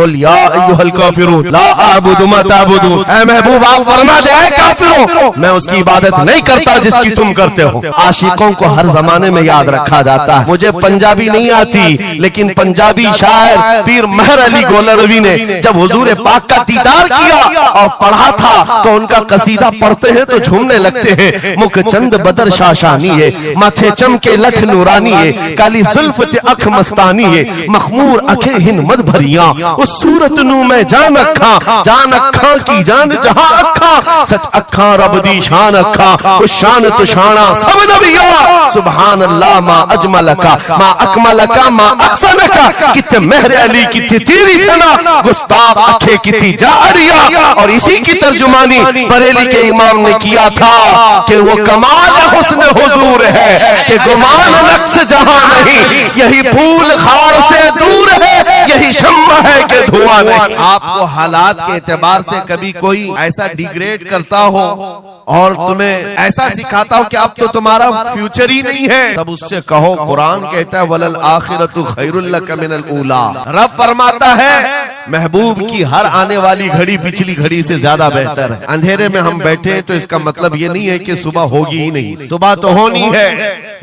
कुल या अय्युहल काफिरून ला अअबुदु मा तअबुदून, ऐ महबूब आप फरमा दे ऐ काफिरों मैं उसकी इबादत नहीं करता जिसकी तुम करते हो। आशिकों को हर जमाने में याद रखा जाता है। मुझे पंजाबी नहीं आती, लेकिन पंजाबी शायर पीर महर अली गोलरवी ने जब हुजूर पाक का दीदार किया और पढ़ा था तो उनका कसीदा पढ़ते हैं तो झूमने लगते हैं। मुख चंद बदर शाशानी है, माथे चमके लठ नूरानी है, काली जुल्फ ते अख मस्तानी है, मखमूर अखे हिन मद भरिया, उस सूरत नू मैं जान अखा की जान जहां अखा, सच अखा रब दी शान अखा, उस शान तो शाना सब नबिया, सुभान अल्लाह मा अजमलका मा अकमलका मा अहसनका, कित्ते महर अली कित्ते तेरी सना, गुस्ताख अखे कित्ती जारिया। और इसी की तर्जुमानी बरेली के इमाम ने किया था कि वो कमाल हुस्न हुजूर है कि गुमान नक्श जहां नहीं, यही फूल खार से दूर है, यही शम्मा है कि धुआं नहीं। आपको हालात के एतबार से कभी कोई ऐसा डिग्रेड करता हो और तुम्हें ऐसा सिखाता हो कि अब तो तुम्हारा फ्यूचर ही नहीं है, तब उससे कहो कुरान कहता है वलल आखिरतु खैरुल लक मिनल ऊला। रब फरमाता है महबूब की हर आने वाली घड़ी पिछली घड़ी से ज्यादा बेहतर है। अंधेरे में हम बैठे तो इसका मतलब ये नहीं है कि सुबह होगी ही नहीं, सुबह तो होनी है,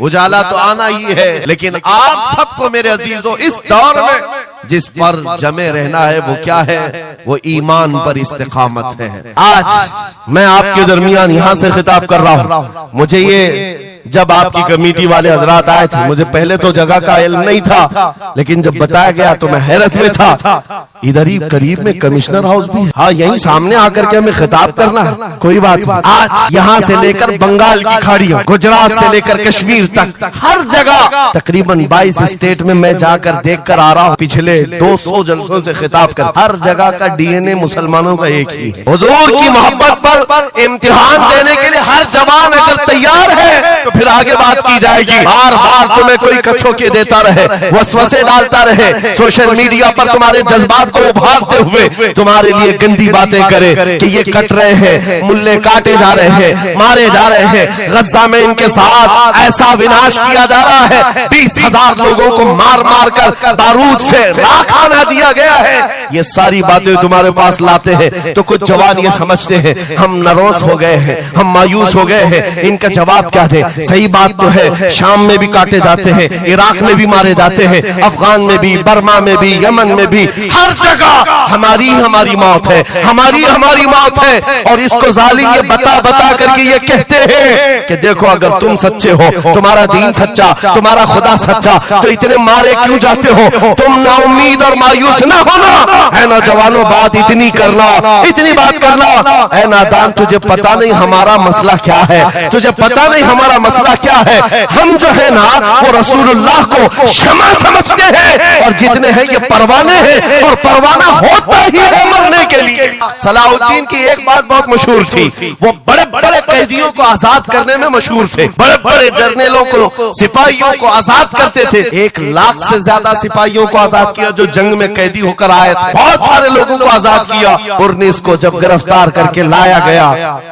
उजाला तो आना ही है। लेकिन आप सबको मेरे अजीजों इस दौर में जिस पर जमे रहना है वो क्या है? वो ईमान पर इस्तिकामत है। आज मैं आपके दरमियान यहाँ से खिताब कर रहा हूँ। मुझे ये जब आपकी कमेटी वाले हजरात आए थे, मुझे पहले तो जगह का इल्म नहीं था, लेकिन जब बताया गया तो मैं हैरत में था। इधर ही करीब में कमिश्नर हाउस भी, हाँ यही सामने आकर के हमें खिताब करना है, कोई बात नहीं। आज यहाँ से लेकर बंगाल की खाड़ियों, गुजरात से लेकर कश्मीर तक हर जगह तकरीबन 22 स्टेट में मैं जाकर देख कर आ रहा हूँ। पिछले 200 जलसों से खिताब कर, हर जगह का डीएनए मुसलमानों का एक ही है। हुजूर की मोहब्बत पर इम्तिहान देने के लिए हर जवान अगर तैयार है तो फिर आगे बात की जाएगी। बार बार तुम्हें कोई कछो के देता रहे, वसवसे डालता रहे, सोशल मीडिया पर तुम्हारे जज्बात को उभारते हुए तुम्हारे लिए गंदी बातें करे कि ये कट रहे हैं, मुल्ले काटे जा रहे हैं, मारे जा रहे हैं, गज्जा में इनके साथ ऐसा विनाश किया जा रहा है, 20,000 लोगों को मार मार कर बारूद से राख बना दिया गया है। ये सारी बातें तुम्हारे पास लाते हैं तो कुछ जवान ये समझते हैं हम नरोस हो गए हैं, हम मायूस हो गए हैं, इनका जवाब क्या दे। सही बात तो है, शाम में भी काटे जाते हैं, इराक में भी मारे जाते हैं, अफगान में भी, बर्मा में भी, यमन में भी, हर जगह हमारी मौत है, हमारी मौत है। और इसको जालिम ये बता करके ये कहते हैं कि देखो अगर तुम सच्चे हो, तुम्हारा दीन सच्चा, तुम्हारा खुदा सच्चा, तो इतने मारे क्यों जाते हो? तुम ना उम्मीद और मायूस ना होना है ना जवानों, बात इतनी बात करना है नादान, तुझे पता नहीं हमारा मसला क्या है, तुझे पता नहीं हमारा मसला क्या है। हम जो है ना वो रसूलुल्लाह को शमा समझते हैं और जितने हैं ये परवाने हैं, और परवाना होता ही है मरने के लिए। सलाहुद्दीन की एक बात बहुत मशहूर थी, वो बड़े बड़े कैदियों को आजाद करने में मशहूर थे, बड़े बड़े जर्नलों को, सिपाहियों को आजाद करते थे। 1 लाख से ज्यादा सिपाहियों को आजाद किया जो जंग में कैदी होकर आए थे, बहुत सारे लोगों को आजाद किया। पुरनिस को जब गिरफ्तार करके लाया गया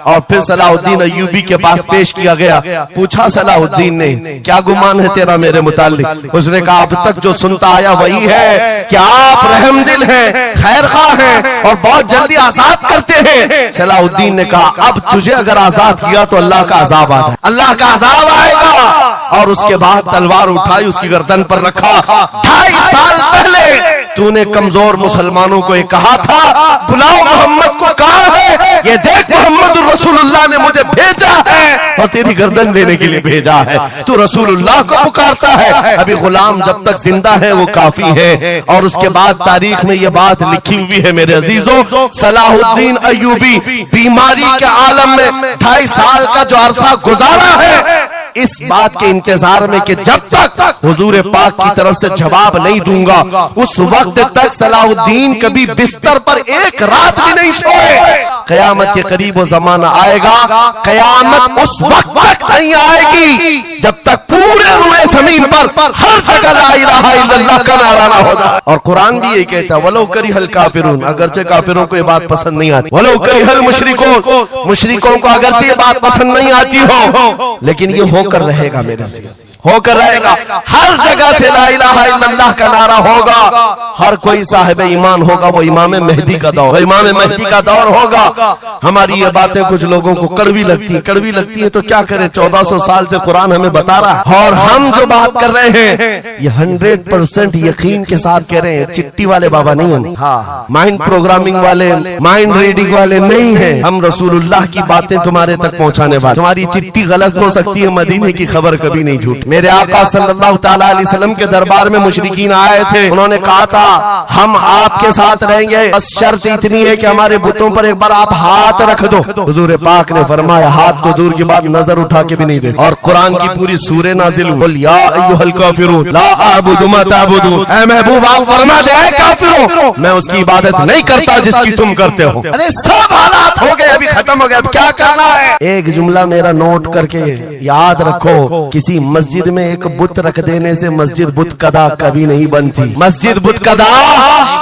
और फिर सलाहुद्दीन अय्यूबी के पास पेश किया गया, पूछा सलाहुद्दीन ने क्या गुमान है तेरा मेरे मुताल्लिक? उसने कहा अब तक जो सुनता आया वही है कि आप रहमदिल हैं, खैरखा हैं और बहुत जल्दी आजाद करते हैं। सलाहुद्दीन ने कहा अब तुझे अगर आजाद किया तो अल्लाह का अजाब आ जाए, अल्लाह का अजाब आएगा। और उसके बाद तलवार उठाई, उसकी गर्दन पर रखा। 2.5 साल पहले तूने कमजोर मुसलमानों को कहा था बुलाओ मोहम्मद को, कहा है ये देख मोहम्मद रसूलुल्लाह ने मुझे भेजा है और तेरी गर्दन देने के लिए भेजा है, तू रसूलुल्लाह को पुकारता है। अभी गुलाम जब तक जिंदा है वो काफी है। और उसके बाद तारीख में ये बात लिखी हुई है मेरे अजीजों, सलाहुद्दीन अय्यूबी बीमारी के आलम में 2.5 साल का जो अरसा गुजारा है, इस बात के इंतजार में कि जब तक हुजूर पाक की तरफ से जवाब नहीं दूंगा उस वक्त तक सलाहुद्दीन कभी बिस्तर पर एक रात भी नहीं सोए। कयामत के करीब वो जमाना आएगा, कयामत उस वक्त तक नहीं आएगी जब तक पूरे रुए जमीन पर हर जगह ला इलाहा इल्लल्लाह का नारा ना होगा। और कुरान भी ये कहता है वलो करिहल काफिरून, अगरचे काफिरों को ये बात पसंद नहीं आती, वलो करिहल मुशरिकों, मुशरिकों को अगरचे ये बात पसंद नहीं आती हो, लेकिन ये होकर रहेगा मेरे से, होकर रहेगा। हर जगह से ला इलाहा इल्लल्लाह का नारा होगा। हर कोई साहिब ईमान होगा। वो इमाम मेहदी का दौर, इमाम मेहदी का दौर होगा। हमारी ये बातें कुछ लोगों को कड़वी लगती है तो क्या करें, 1400 साल से कुरान हमें बता रहा है। और हम जो बात कर रहे हैं ये 100% यकीन के साथ कह रहे हैं। चिट्ठी वाले बाबा नहीं हम, हाँ, माइंड प्रोग्रामिंग वाले, माइंड रीडिंग वाले नहीं है हम। रसूलुल्लाह की बातें तुम्हारे तक पहुंचाने वाले। तुम्हारी चिट्ठी गलत हो सकती है, मदीने की खबर कभी नहीं झूठ। मेरे आका सल्लल्लाहु तआला अलैहि वसल्लम के दरबार में मुशरिकीन आए थे। उन्होंने कहा था हम आपके साथ रहेंगे, बस शर्त इतनी है कि हमारे बुतों पर एक बार आप हाथ रख दो। हुजूर पाक ने फरमाया हाथ तो दूर की बात, नजर उठा के भी नहीं दे। और कुरान की पूरी सूरह नाजिल हुई, या अय्युहल काफिरून ला अअबुदु मा तअबुदून। ऐ महबूब आप फरमा दे, ऐ काफिरों मैं उसकी इबादत नहीं करता जिसकी तुम करते हो। अरे सब हालात हो गए, अभी खत्म हो गया, अब क्या करना है? एक जुमला मेरा नोट करके याद रखो, किसी मस्जिद में एक बुत रख देने से मस्जिद बुत कदा कभी नहीं बनती। मस्जिद बुत कदा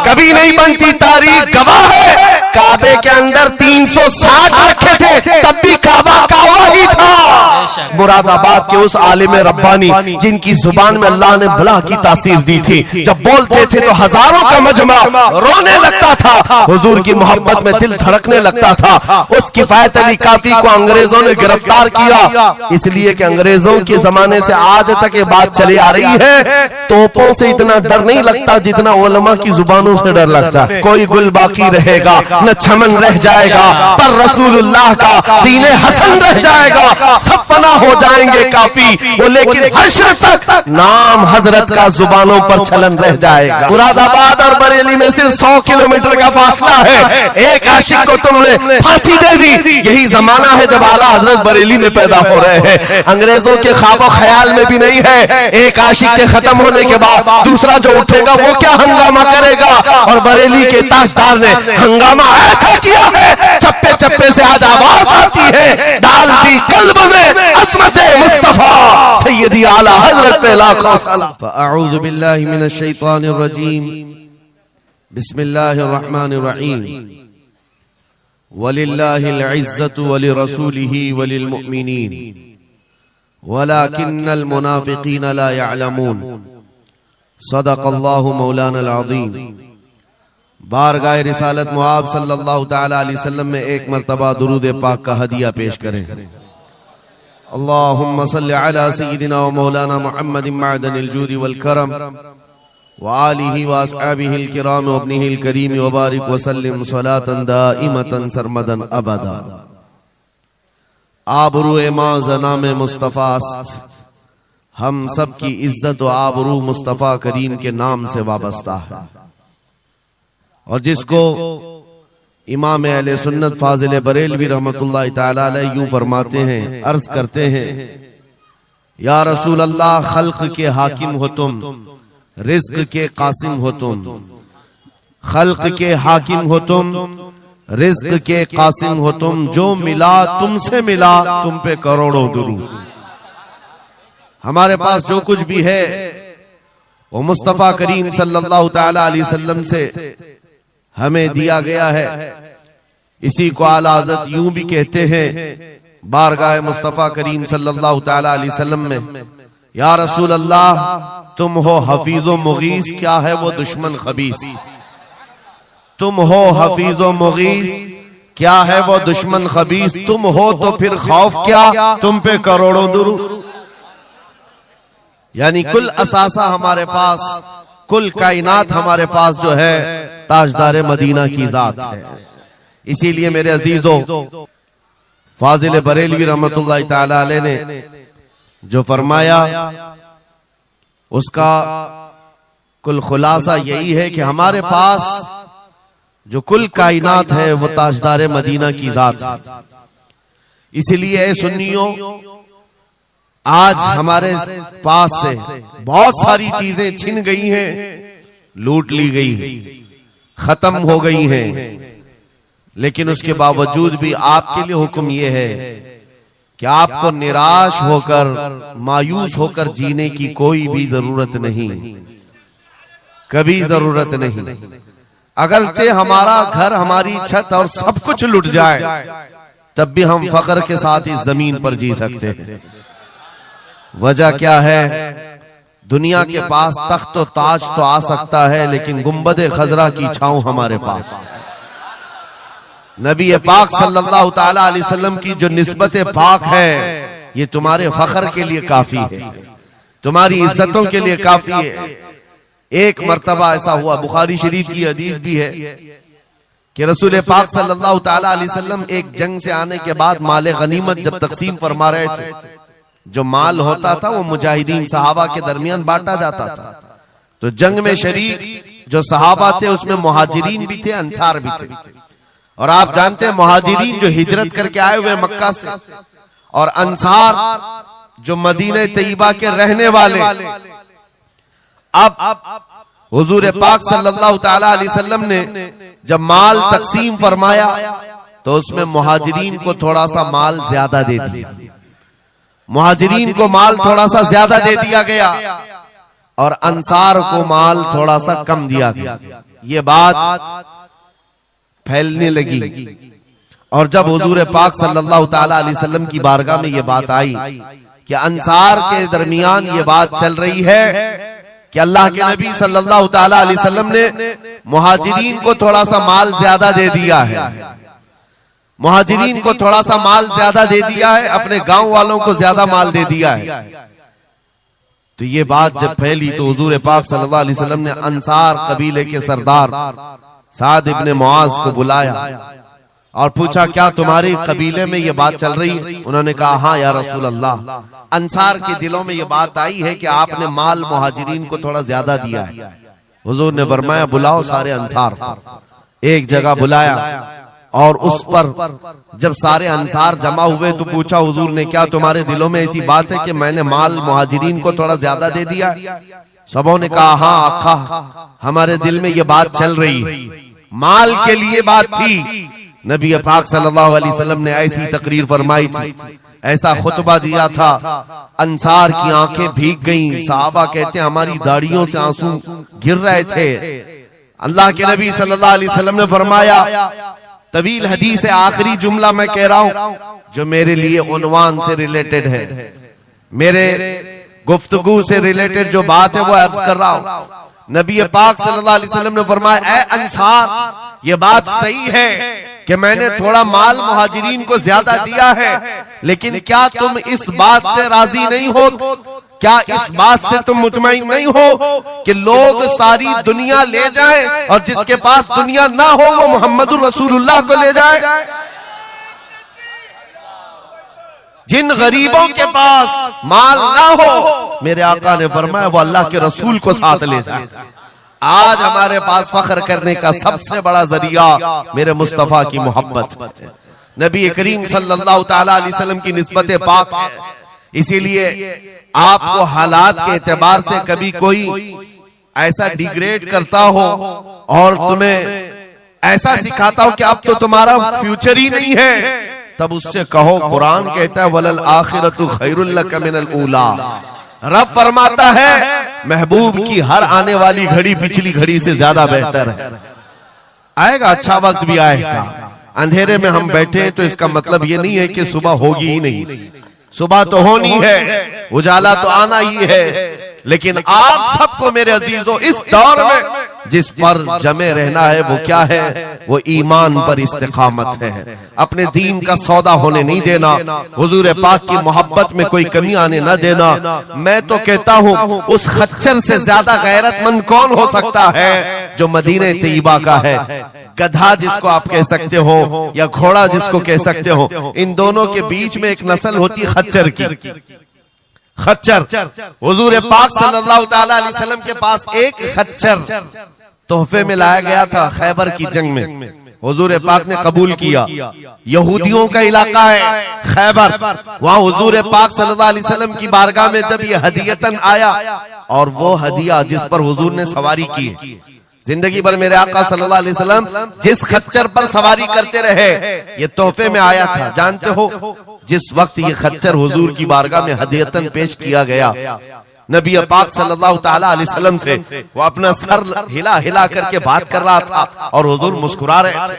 कभी नहीं बनती। तारीख गवाह है, काबे के अंदर 360 रखे थे, तब भी काबा काबा ही था। मुरादाबाद के उस आलिम रब्बानी जिनकी जुबान में अल्लाह ने भला की तासीर दी थी, जब बोलते थे तो हजारों का मजमा रोने लगता था, हुजूर की मोहब्बत में दिल धड़कने लगता था। उस किफायत अली काफी को अंग्रेजों ने गिरफ्तार किया, इसलिए कि अंग्रेजों के जमाने से आज तक ये बात चली आ रही है। तोपों से इतना डर नहीं लगता जितना उलमा की जुबानों से डर लगता। कोई गुल बाकी रहेगा न चमन रह जाएगा, पर रसूलुल्लाह का दीन हसन रह जाएगा। सब फना हो जाएंगे काफी वो, लेकिन हश्र तक नाम हजरत का जुबानों पर चलन रह जाएगा। मुरादाबाद और बरेली में सिर्फ 100 किलोमीटर का फासला है। एक आशिक को तुमने फांसी दे दी। यही जमाना है जब आला हजरत बरेली में पैदा हो रहे हैं। अंग्रेजों के ख्वाबो ख्याल में भी नहीं है एक आशिक के खत्म होने के बाद दूसरा जो उठेगा वो क्या हंगामा करेगा। और बरेली के ताजदार ने हंगामा ऐसा किया है, चप्पे चप्पे से आज आवाज आती है, डाल दी कल्ब में असमत मुस्तफा सैयदी आला हजरत पे लाखों सलाम। फअऊज़ु बिल्लाहि मिनश शैतानिर रजीम। बिस्मिल्लाहिर रहमानिर रहीम। वलिल्लाहिल इज्जतु वलिरसूलिही वलिल मुमिनीन वलाकिन्नल मुनाफिकीन ला यअलमून। सदक़ल्लाहु मौलानल अज़ीम। बारगाह रिसालत मुआब सल्लल्लाहु तआला अलैहि वसल्लम में एक मर्तबा दुरूद पाक का हदिया पेश करें। अल्लाहुम्मा सल्लि अला सय्यिदिना व मौलाना मुहम्मदिन मअदनिल जूदि वल करम व आलिहि व अस्हाबिहिल किराम व इब्निहिल करीम व बारिक व सल्लिम सलातन दाइमतन सरमदन अबदा। आबरू मा ज़नाम मुस्तफ़ा हम सब की इज्जत व आबरू मुस्तफ़ा करीम के नाम से वाबस्ता है। और जिसको इमाम अहले सुन्नत फाजिल बरेलवी रहमतुल्लाह तआला अलैह यूं फरमाते हैं, अर्ज करते हैं, या रसूल अल्लाह खल्क के हाकिम हो तुम, रिज्क के कासिम हो तुम। खल्क के हाकिम हो तुम, रिज्क के कासिम हो तुम। जो मिला तुमसे मिला, तुम पे करोड़ों दुरूद। हमारे पास जो कुछ भी है वो मुस्तफा करीम सल्लल्लाहु तआला अलैहि वसल्लम से हमें दिया गया है। इसी को आला हज़रत यूं भी कहते हैं बारगाह मुस्तफा करीम सल्लल्लाहु तआला अलैहि वसल्लम में, या रसूल अल्लाह तुम हो हफीज़ो मुगीस, क्या है वो दुश्मन खबीस। तुम हो हफीज़ो मुगीस, क्या है वो दुश्मन खबीस। तुम हो तो फिर खौफ क्या, तुम पे करोड़ों दुरूद। यानी कुल असासा हमारे पास, कुल कायनात हमारे पास जो है ताजदार मदीना की जात है। इसीलिए मेरे अजीजों, फाजिल बरेलवी रहमतुल्लाह तआला अलैह ने जो फरमाया उसका कुल खुलासा यही है कि हमारे पास जो कुल कायनात है वो ताजदार मदीना की जात है। इसलिए सुन्नियों, आज हमारे पास से बहुत सारी चीजें छिन गई हैं, लूट ली गई हैं, खत्म हो गई हैं, लेकिन उसके बावजूद भी आपके लिए हुक्म यह है कि आपको निराश होकर, मायूस होकर जीने की कोई भी जरूरत नहीं, कभी जरूरत नहीं। अगरचे हमारा घर, हमारी छत और सब कुछ लुट जाए, तब भी हम फख्र के साथ इस जमीन पर जी सकते हैं। वजह क्या है? दुनिया के पास तख्त और ताज तो आ सकता है, लेकिन गुंबद खजरा की छांव हमारे पास। नबी पाक सल्लल्लाहु ताला अलैहि वसल्लम की जो निस्बत पाक है, ये तुम्हारे फख्र के लिए काफी है, तुम्हारी इज्जतों के लिए काफी है। एक मर्तबा ऐसा हुआ, बुखारी शरीफ की हदीस भी है कि रसूल पाक सल्लल्लाहु ताला अलैहि वसल्लम एक जंग से आने के बाद माल गनीमत जब तकसीम फरमा रहे थे, जो माल होता था वो मुजाहिदीन सहाबा के दरमियान बांटा जाता था। तो जंग में शरीक जो सहाबा थे उसमें मुहाजिरीन भी थे, अंसार भी थे। और आप जानते हैं मुहाजिरीन जो हिजरत करके आए हुए मक्का से, और अंसार जो मदीने तैयबा के रहने वाले। अब हुजूर पाक सल्लल्लाहु ताला अलैहि वसल्लम ने जब माल तकसीम फरमाया तो उसमें मुहाजिरीन को थोड़ा सा माल ज्यादा दे दिया, मुहाजिरीन को माल थोड़ा सा ज्यादा दे दिया गया और अंसार को माल थोड़ा सा कम दिया गया। ये बात फैलने लगी और जब हुजूर पाक सल्लल्लाहु ताला अलैहि वसल्लम की बारगाह में ये बात आई कि अंसार के दरमियान ये बात चल रही है कि अल्लाह के नबी सल्लल्लाहु ताला अलैहि वसल्लम ने मुहाजिरीन को थोड़ा सा माल ज्यादा दे दिया है, मुहाजिरीन को थोड़ा सा माल ज्यादा दे दिया है, अपने गांव वालों को ज्यादा माल दे दिया है। तो ये बात जब फैली तो हुजूर पाक सल्लल्लाहु अलैहि वसल्लम ने अंसार कबीले के सरदार साद इब्ने मुआज को बुलाया और पूछा, क्या तुम्हारे कबीले में ये बात चल रही है? उन्होंने कहा, हाँ या रसूल अल्लाह, अंसार के दिलों में ये बात आई है कि आपने माल मुहाजिरीन को थोड़ा ज्यादा दिया है। हुजूर ने फरमाया, बुलाओ सारे अंसार। एक जगह बुलाया और उस पर जब सारे अंसार जमा हुए तो पूछा हुजूर ने, क्या तुम्हारे दिलों में ऐसी बात है कि मैंने माल मुहाजिरीन को थोड़ा ज्यादा दे दिया? सबों ने कहा, हाँ आका, हमारे दिल में ये बात चल रही है, माल के लिए बात थी। नबी पाक सल्लल्लाहु अलैहि वसल्लम ने ऐसी तकरीर फरमाई थी, ऐसा खुतबा दिया था, अंसार की आंखें भीग गईं। सहाबा कहते हैं हमारी दाढ़ियों से आंसू गिर रहे थे। अल्लाह के नबी सल्लल्लाहु अलैहि वसल्लम ने फरमाया, तवील हदीस है, आखिरी जुमला मैं कह रहा हूं जो मेरे लिए उन्वान से रिलेटेड है, मेरे गुफ्तगू से रिलेटेड जो बात है वो अर्ज कर रहा हूं। नबी पाक सल्लल्लाहु अलैहि वसल्लम ने फरमाया, ऐ अंसार, ये बात सही है कि मैंने थोड़ा माल मुहाजिरीन को ज्यादा दिया है, लेकिन क्या तुम इस बात से राजी नहीं हो? क्या इस बात से तुम मुतमईन नहीं हो कि लोग सारी दुनिया ले जाएं और जिसके पास दुनिया ना हो वो मोहम्मदुर रसूलुल्लाह को ले जाए? जिन गरीबों के पास माल ना हो, मेरे आका ने फरमाया, वो अल्लाह के रसूल को साथ ले जाए। आज हमारे पास फख्र करने का सबसे बड़ा जरिया मेरे मुस्तफा की मोहब्बत, नबी करीम सल्लल्लाहु ताला अलैहि वसल्लम की निस्बत पाक है। इसीलिए आपको हालात के एतबार से कभी कोई ऐसा डिग्रेड करता हो और तुम्हें ऐसा सिखाता हो कि अब तो तुम्हारा फ्यूचर ही नहीं है, तब उससे कहो, कुरान कहता है, वलल आखिरतु खैरुल लक मिनल ऊला। रब फरमाता है महबूब की हर आने वाली घड़ी पिछली घड़ी से ज्यादा बेहतर है। आएगा, अच्छा वक्त भी आएगा। अंधेरे में हम बैठे तो इसका मतलब ये नहीं है कि सुबह होगी ही नहीं, सुबह तो होनी है, उजाला तो आना ही है। लेकिन आप सबको मेरे अजीजों इस दौर में जिस पर जमे रहना है वो क्या है? वो ईमान पर इस्तिकामत है, अपने दीन का सौदा होने नहीं देना, हुजूर पाक की मोहब्बत में कोई कमी आने न देना। मैं तो कहता हूँ उस खच्चर से ज्यादा गैरतमंद कौन हो सकता है जो मदीने तैयबा का है। गधा जिसको आप कह सकते हो या घोड़ा जिसको कह सकते हो, इन दोनों के बीच में एक नस्ल होती है खच्चर की। खच्चर, हुजूर पाक सल्लल्लाहु ताला अलैहि वसल्लम के पास एक खच्चर तोहफे में लाया गया था खैबर की जंग में, हुजूर पाक ने कबूल किया। यहूदियों का इलाका है खैबर, वहां हुजूर पाक सल्लल्लाहु अलैहि वसल्लम की बारगाह में जब ये हदियतन आया, और वो हदिया जिस पर हुजूर ने सवारी की, जिंदगी भर मेरे आका सल्लल्लाहु अलैहि वसल्लम जिस खच्चर पर सवारी करते रहे, ये तोहफे में आया था। जानते हो जिस वक्त ये खच्चर हुजूर की बारगाह में हदियतन पेश किया गया, नबी पाक सल्लल्लाहु ताला अलैहि वसल्लम से वो अपना सर हिला हिला करके बात कर रहा था और हुजूर मुस्कुरा रहे थे।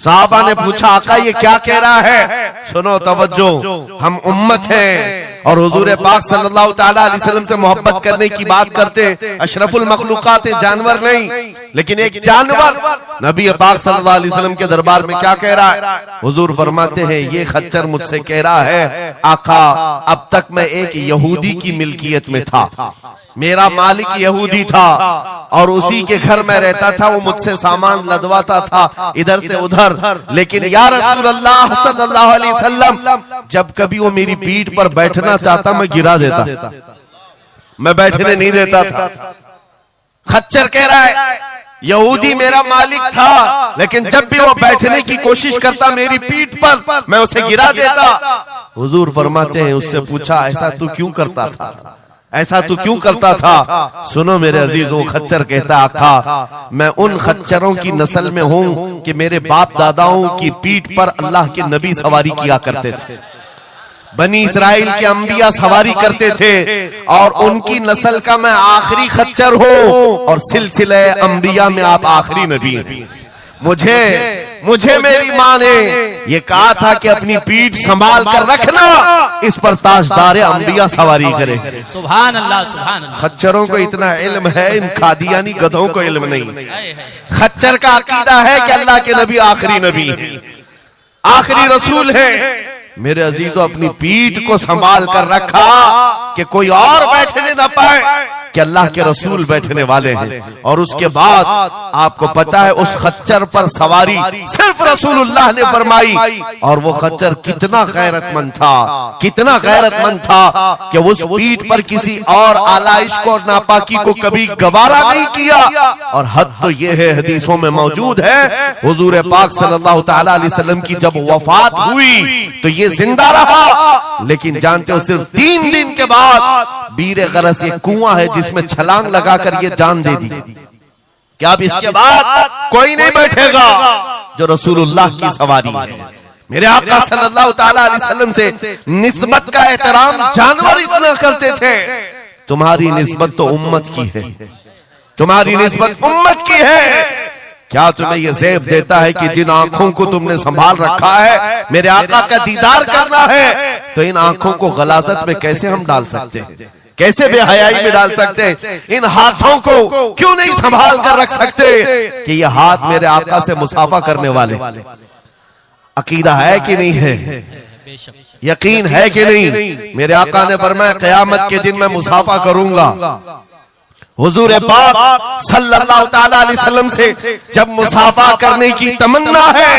साहबा ने पूछा, आका ये क्या कह रहा है? सुनो, तवज्जो, हम उम्मत हैं, और हुजूर पाक सल्लल्लाहु ताला अलैहि वसल्लम से मोहब्बत करने की बात करते हैं। अशरफुल मखलूकात जानवर नहीं, लेकिन एक जानवर नबी पाक सल्लल्लाहु अलैहि वसल्लम के दरबार में क्या कह रहा है? हुजूर फरमाते हैं ये खच्चर मुझसे कह रहा है, आका अब तक मैं एक यहूदी की मिल्कियत में था, मेरा मालिक यहूदी था और उसी के घर में रहता था, वो मुझसे सामान लदवाता था इधर से उधर, लेकिन या रसूल अल्लाह सल्लल्लाहु अलैहि वसल्लम जब कभी वो मेरी पीठ पर बैठना चाहता मैं गिरा देता, मैं बैठने नहीं देता था। खच्चर कह रहा है यहूदी मेरा मालिक था, लेकिन जब भी वो बैठने की कोशिश करता मेरी पीठ पर मैं उसे गिरा देता। हुजूर फरमाते हैं उससे पूछा ऐसा तू क्यों करता था, ऐसा तू क्यों करता था? सुनो मेरे अजीजों, खच्चर कहता आका मैं उन खच्चरों की नस्ल में हूं कि मेरे बाप दादाओं की पीठ पर अल्लाह के नबी सवारी किया करते थे, बनी इस्राइल के अंबिया सवारी करते थे और उनकी नस्ल का मैं आखिरी खच्चर हूं और सिलसिले अंबिया में आप आखिरी नबी हैं। मुझे मेरी माँ ने ये कहा था कि अपनी पीठ संभाल कर रखना, इस पर ताजदार अंबिया सवारी करे। सुभान अल्लाह, सुभान अल्लाह। खच्चरों को इतना इल्म है, इन कादियानी गधों को इल्म नहीं। खच्चर का अकीदा है कि अल्लाह के नबी आखिरी नबी है, आखिरी रसूल है। मेरे अजीजों अपनी पीठ को संभाल कर रखा कि कोई और बैठने न पाए, कि अल्लाह के रसूल बैठने वाले हैं। और उसके बाद आपको पता है उस खच्चर पर सवारी सिर्फ रसूलुल्लाह ने फरमाई, और वो खच्चर कितना गैरतमंद था, कितना गैरतमंद था कि उस पीठ पर किसी और आलाइश को और नापाकी को कभी गवारा नहीं किया। और हद तो ये है, हदीसों में मौजूद है, हुजूर पाक सल्लल्लाहु ताला अलैहि वसल्लम की जब वफात हुई तो ये जिंदा रहा, लेकिन जानते हो सिर्फ 3 दिन के बाद बीरे गरस एक कुआं है जिसमें छलांग लगाकर ये जान दे दी कि अब इसके बाद कोई नहीं बैठेगा जो रसूलुल्लाह की सवारी है। मेरे आका सल्लल्लाहु ताला अलैहि वसल्लम से निस्बत का एहतराम जानवर इतना करते थे, तुम्हारी निस्बत तो उम्मत की है, तुम्हारी निस्बत उम्मत की है। क्या तुम्हें यह ज़ेब देता है कि जिन आंखों को तुमने संभाल रखा है मेरे आका का दीदार करना है, तो इन आंखों को गलाजत में कैसे हम डाल सकते हैं, कैसे बेहयाई में डाल सकते हैं? इन हाथों को क्यों नहीं संभाल कर रख सकते कि ये हाथ मेरे आका से मुसाफा करने वाले? अकीदा है कि नहीं है, यकीन है कि नहीं? मेरे आका ने फरमाया क़यामत के दिन मैं मुसाफा करूंगा। हुजूर पाक सल्लल्लाहु ताला अलैहि वसल्लम से जब मुसाफा करने की तमन्ना है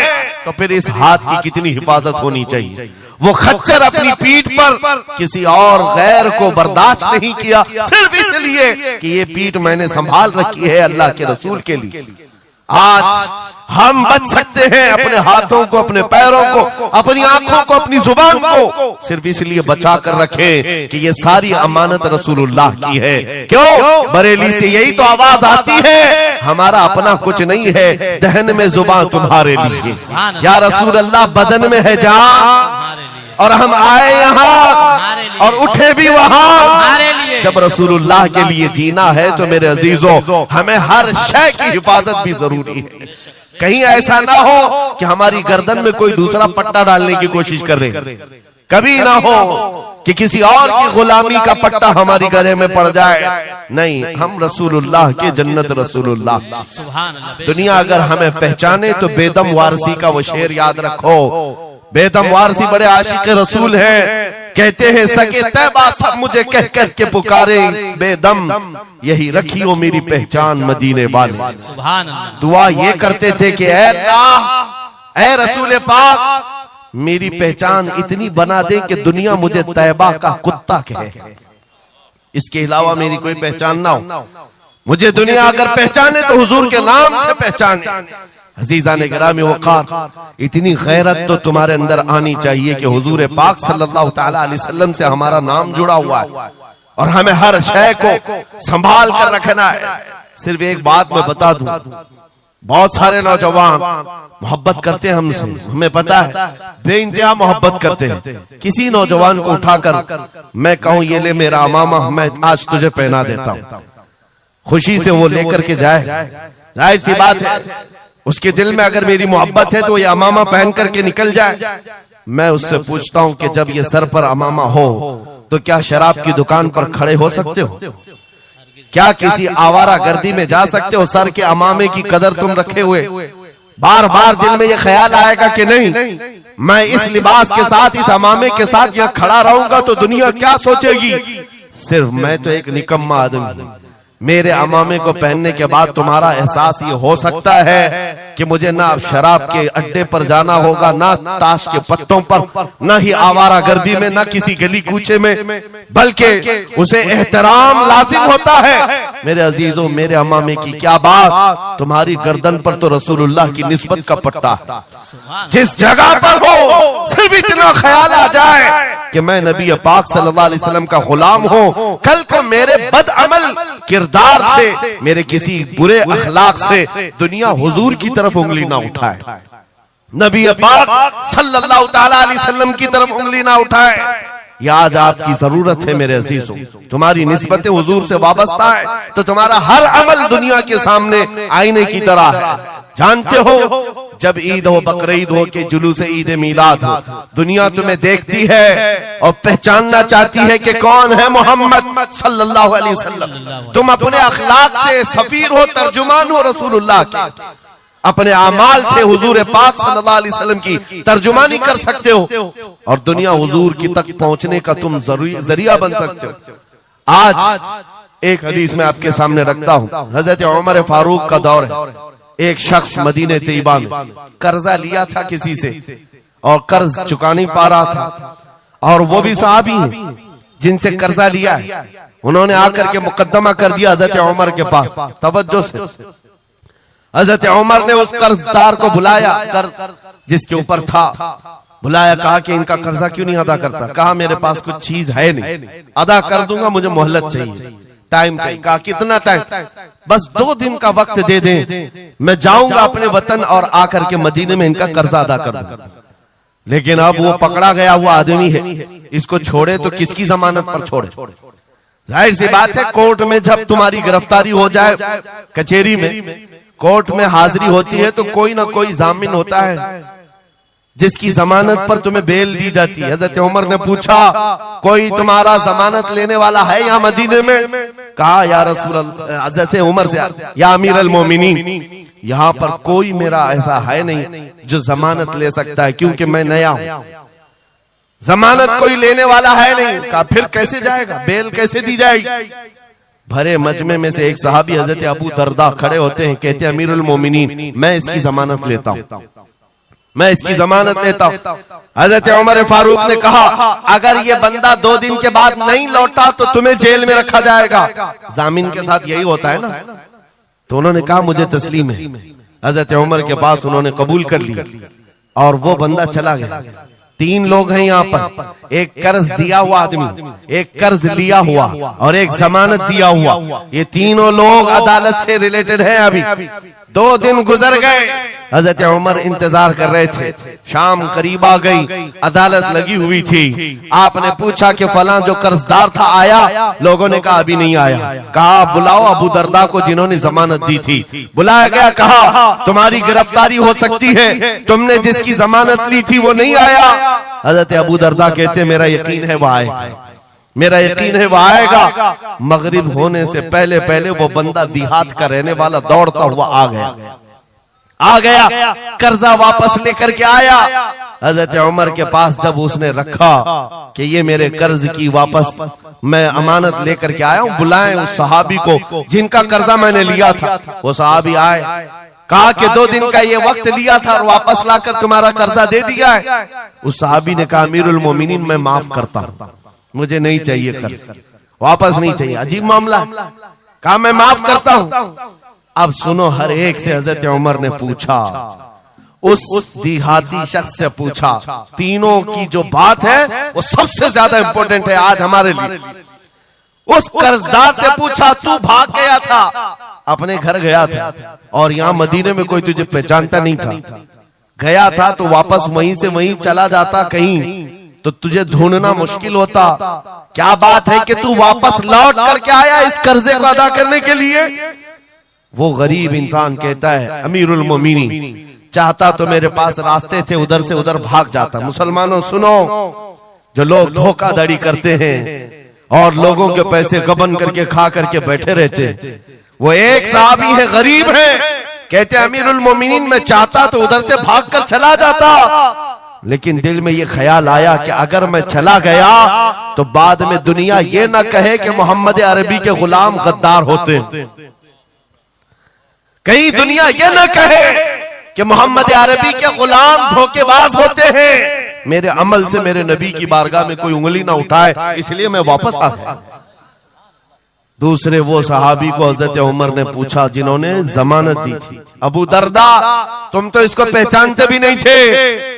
तो फिर इस हाथ की कितनी हिफाजत होनी चाहिए। वो खच्चर अपनी पीठ पर किसी और गैर को बर्दाश्त नहीं किया, सिर्फ इसलिए कि ये पीठ मैंने संभाल रखी है अल्लाह के रसूल के लिए। आज हम बच सकते हैं अपने हाथों को, अपने पैरों को, अपनी आंखों को, अपनी जुबान को सिर्फ इसलिए बचा कर रखें कि ये सारी अमानत रसूलुल्लाह की है। क्यों? बरेली से यही तो आवाज आती है, हमारा अपना कुछ नहीं है, दहन में जुबान तुम्हारे लिए। या रसूल अल्लाह बदन में है जान, और हम आए यहाँ और उठे भी वहाँ। जब रसूलुल्लाह के लिए जीना है तो मेरे अजीजों हमें हर शय की हिफाजत भी जरूरी है। कहीं ऐसा ना हो कि हमारी गर्दन में कोई दूसरा पट्टा डालने की कोशिश कर रहे, कभी ना हो कि किसी और की गुलामी का पट्टा हमारी गले में पड़ जाए। नहीं, हम रसूलुल्लाह के जन्नत रसूलुल्लाह। दुनिया अगर हमें पहचाने तो बेदम वारसी का वो शेर याद रखो। बेदम वारसी बड़े आशिक रसूल हैं, कहते हैं सके तैबा सब मुझे कह कर के पुकारे, बेदम यही रखियो मेरी पहचान मदीने वाले। दुआ ये करते थे कि ऐ अल्लाह, ऐ रसूल पाक मेरी पहचान इतनी बना दे कि दुनिया मुझे तैबा का कुत्ता कहे, इसके अलावा मेरी कोई पहचान ना हो। मुझे दुनिया अगर पहचाने तो हुजूर के नाम से पहचाने। अजीजा ने गिरामी वक़ार, इतनी गैरत तो तुम्हारे अंदर आनी चाहिए कि हुजूर पाक सल्लल्लाहु ताला अलैहि वसल्लम से हमारा नाम जुड़ा हुआ है और हमें हर शय को संभाल कर रखना है। सिर्फ एक बात मैं बता दूं, बहुत सारे नौजवान मोहब्बत करते हैं हमसे, हमें पता है, बेइंतहा मोहब्बत करते हैं। किसी नौजवान को उठाकर मैं कहूं ये ले मेरा अमामा, मैं आज तुझे पहना देता हूं, खुशी से वो लेकर के जाए, जाहिर सी बात है उसके दिल में अगर मेरी मोहब्बत है तो ये अमामा पहन करके निकल जाए। मैं उससे पूछता हूं कि जब ये सर पर अमामा हो तो क्या शराब की दुकान पर खड़े हो सकते हो? क्या किसी आवारा गर्दी में जा सकते हो सर के अमामे की कदर तुम रखे हुए? बार बार दिल में ये ख्याल आएगा कि नहीं, मैं इस लिबास के साथ, इस अमामे के साथ यहाँ खड़ा रहूंगा तो दुनिया क्या सोचेगी? सिर्फ मैं तो एक निकम्मा आदमी हूं। मेरे अमामे को पहनने के बाद तुम्हारा एहसास ये हो सकता है कि मुझे ना शराब के अड्डे पर जाना होगा, ना ताश के पत्तों पर, ना ही आवारा गर्दी में, ना किसी गली कूचे में, बल्कि उसे एहतराम लाजिम होता है। मेरे अजीजों, मेरे अमामे की क्या बात, तुम्हारी गर्दन पर तो रसूलुल्लाह की निस्बत का पट्टा है। जिस जगह पर हो सिर्फ इतना ख्याल आ जाए कि मैं नबी पाक सल्लल्लाहु अलैहि वसल्लम का गुलाम हूं, कल को मेरे बदअमल किरदार से, मेरे किसी बुरे अखलाक से दुनिया हुजूर की तरफ उंगली ना उठाए, नबी पाक सल्लल्लाहु ताला अलैहि वसल्लम की तरफ उंगली ना उठाए। ये आज आपकी जरूरत है मेरे अजीजों। तुम्हारी निस्बत हुजूर से वाबस्ता है तो तुम्हारा हर अमल दुनिया के सामने आईने की तरह है। जानते हो, जब ईद हो, बकरीद हो के जुलूस ईद मिलाद हो, दुनिया तुम्हें देखती है और पहचानना चाहती है कि कौन है मोहम्मद सल्लल्लाहु अलैहि वसल्लम। तुम अपने अखलाक से सफीर हो, तर्जुमान हो रसूलुल्लाह के, अपने अमाल से हुजूर पाक सल्लल्लाहु अलैहि वसल्लम की तर्जुमानी कर सकते हो और दुनिया हुजूर की तक पहुंचने का तुम जरिया बन सकते हो। आज एक हदीस में आपके सामने रखता हूं। हजरत उमर फारूक का दौर है। एक शख्स मदीने तैयबा में कर्जा लिया था किसी से और कर्ज चुका नहीं पा रहा था, और वो भी सहाबी हैं जिनसे कर्जा लिया है। उन्होंने आकर के मुकद्दमा कर दिया हजरत उमर के पास। तवज्जो से हजरत उमर ने उस कर्जदार को बुलाया, कर्ज जिसके ऊपर था, बुलाया, कहा कि इनका कर्जा क्यों नहीं अदा करता? कहा मेरे पास कुछ चीज है नहीं, अदा कर दूंगा, मुझे मोहलत चाहिए, टाइम चाहिए। कहा कितना टाइम? बस 2 दिन का वक्त दे दें, मैं जाऊंगा अपने वतन और आकर के मदीने में इनका कर्जा अदा कर दूंगा। लेकिन अब वो पकड़ा गया हुआ आदमी है, इसको छोड़े तो किसकी जमानत पर छोड़े? जाहिर सी बात है, कोर्ट में जब तुम्हारी गिरफ्तारी हो जाए, कचहरी में, कोर्ट में हाजिरी होती है तो कोई ना कोई जामिन होता है जिसकी जमानत पर तुम्हें बेल दी जाती है। हजरत उमर ने पूछा, कोई तुम्हारा जमानत लेने वाला है यहाँ मदीने में? कहा या रसूल अल्लाह, हजरत उमर से, या अमीर अल मोमिनीन, यहाँ पर कोई मेरा ऐसा है नहीं जो जमानत ले सकता है, क्योंकि मैं नया हूं, जमानत कोई लेने वाला है नहीं। कहा फिर कैसे जाएगा, बेल कैसे दी जाएगी? भरे मजमे में से एक सहाबी हजरत अबू दरदा खड़े होते हैं, कहते हैं अमीरुल मोमिनीन, मैं इसकी जमानत लेता हूं, मैं इसकी जमानत लेता हूं। हजरत उमर फारूक ने कहा, अगर ये बंदा 2 दिन के बाद नहीं लौटा तो तुम्हें जेल में रखा जाएगा। जामिन के साथ यही होता है ना। तो उन्होंने कहा मुझे तस्लीम है। हजरत उमर के पास उन्होंने कबूल कर लिया और वो बंदा चला गया। 3 लोग हैं यहाँ पर, एक कर्ज दिया हुआ आदमी, एक कर्ज लिया हुआ और एक जमानत दिया हुआ। ये तीनों लोग अदालत से रिलेटेड हैं। अभी 2 दिन गुजर गए, हजरत उमर इंतजार कर रहे थे। शाम करीब आ गई, अदालत लगी हुई थी। आपने पूछा कि फलां जो कर्जदार था आया? लोगों ने कहा अभी नहीं आया। कहा बुलाओ अबू दरदा को जिन्होंने जमानत दी थी। बुलाया गया, कहा तुम्हारी गिरफ्तारी हो सकती है, तुमने जिसकी जमानत ली थी वो नहीं आया। हजरत अबू दरदा कहते मेरा यकीन है वो आएगा, मेरा यकीन है वो आएगा। मगरिब होने से पहले पहले वो बंदा देहात का रहने वाला दौड़ता हुआ आ गया, कर्जा वापस लेकर के आया। हजरत उमर के पास जब उसने रखा कि ये मेरे कर्ज की वापस मैं अमानत लेकर के आया हूं, बुलाएं उस सहाबी को जिनका कर्जा मैंने लिया था। वो सहाबी आए, कहा कि 2 दिन का ये वक्त लिया था और वापस लाकर तुम्हारा कर्जा दे दिया है। उस सहाबी ने कहा अमीरुल मोमिनीन मैं माफ करता हूं, मुझे नहीं चाहिए कर्ज, वापस नहीं चाहिए। अजीब मामला। कहा मैं माफ करता हूं। अब सुनो, हर एक से हजरत उमर ने पूछा, उस देहाती शख्स से पूछा। तीनों की जो बात है वो सबसे ज्यादा इंपॉर्टेंट है आज हमारे लिए। उस कर्जदार से पूछा, तू भाग गया था, अपने घर गया था और यहाँ मदीने में कोई तुझे पहचानता नहीं था, गया था तो वापस वहीं से वहीं चला जाता कहीं तो तुझे ढूंढना मुश्किल होता। क्या बात है कि तू वापस लौट करके आया इस कर्जे को अदा करने के लिए? वो गरीब इंसान कहता है अमीरुल मोमिनीन चाहता तो मेरे पास रास्ते थे, उधर से उधर भाग जाता। मुसलमानों सुनो, जो लोग धोखाधड़ी करते हैं और लोगों के पैसे गबन करके खा करके बैठे रहते, वो एक साहबी है, गरीब है, कहते अमीरुल मोमिनीन मैं चाहता तो उधर से भागकर चला जाता, लेकिन दिल में ये ख्याल आया कि अगर मैं चला गया तो बाद में दुनिया ये ना कहे कि मोहम्मद अरबी के गुलाम गद्दार होते, कहीं दुनिया ये ना कहे कि मोहम्मद अरबी के गुलाम धोखेबाज होते हैं। मेरे अमल से मेरे नबी की बारगाह में कोई उंगली ना उठाए, इसलिए मैं वापस आ गया। दूसरे वो सहाबी को हजरत उमर ने पूछा जिन्होंने जमानत दी थी, अबू दरदा तुम तो इसको पहचानते भी नहीं थे,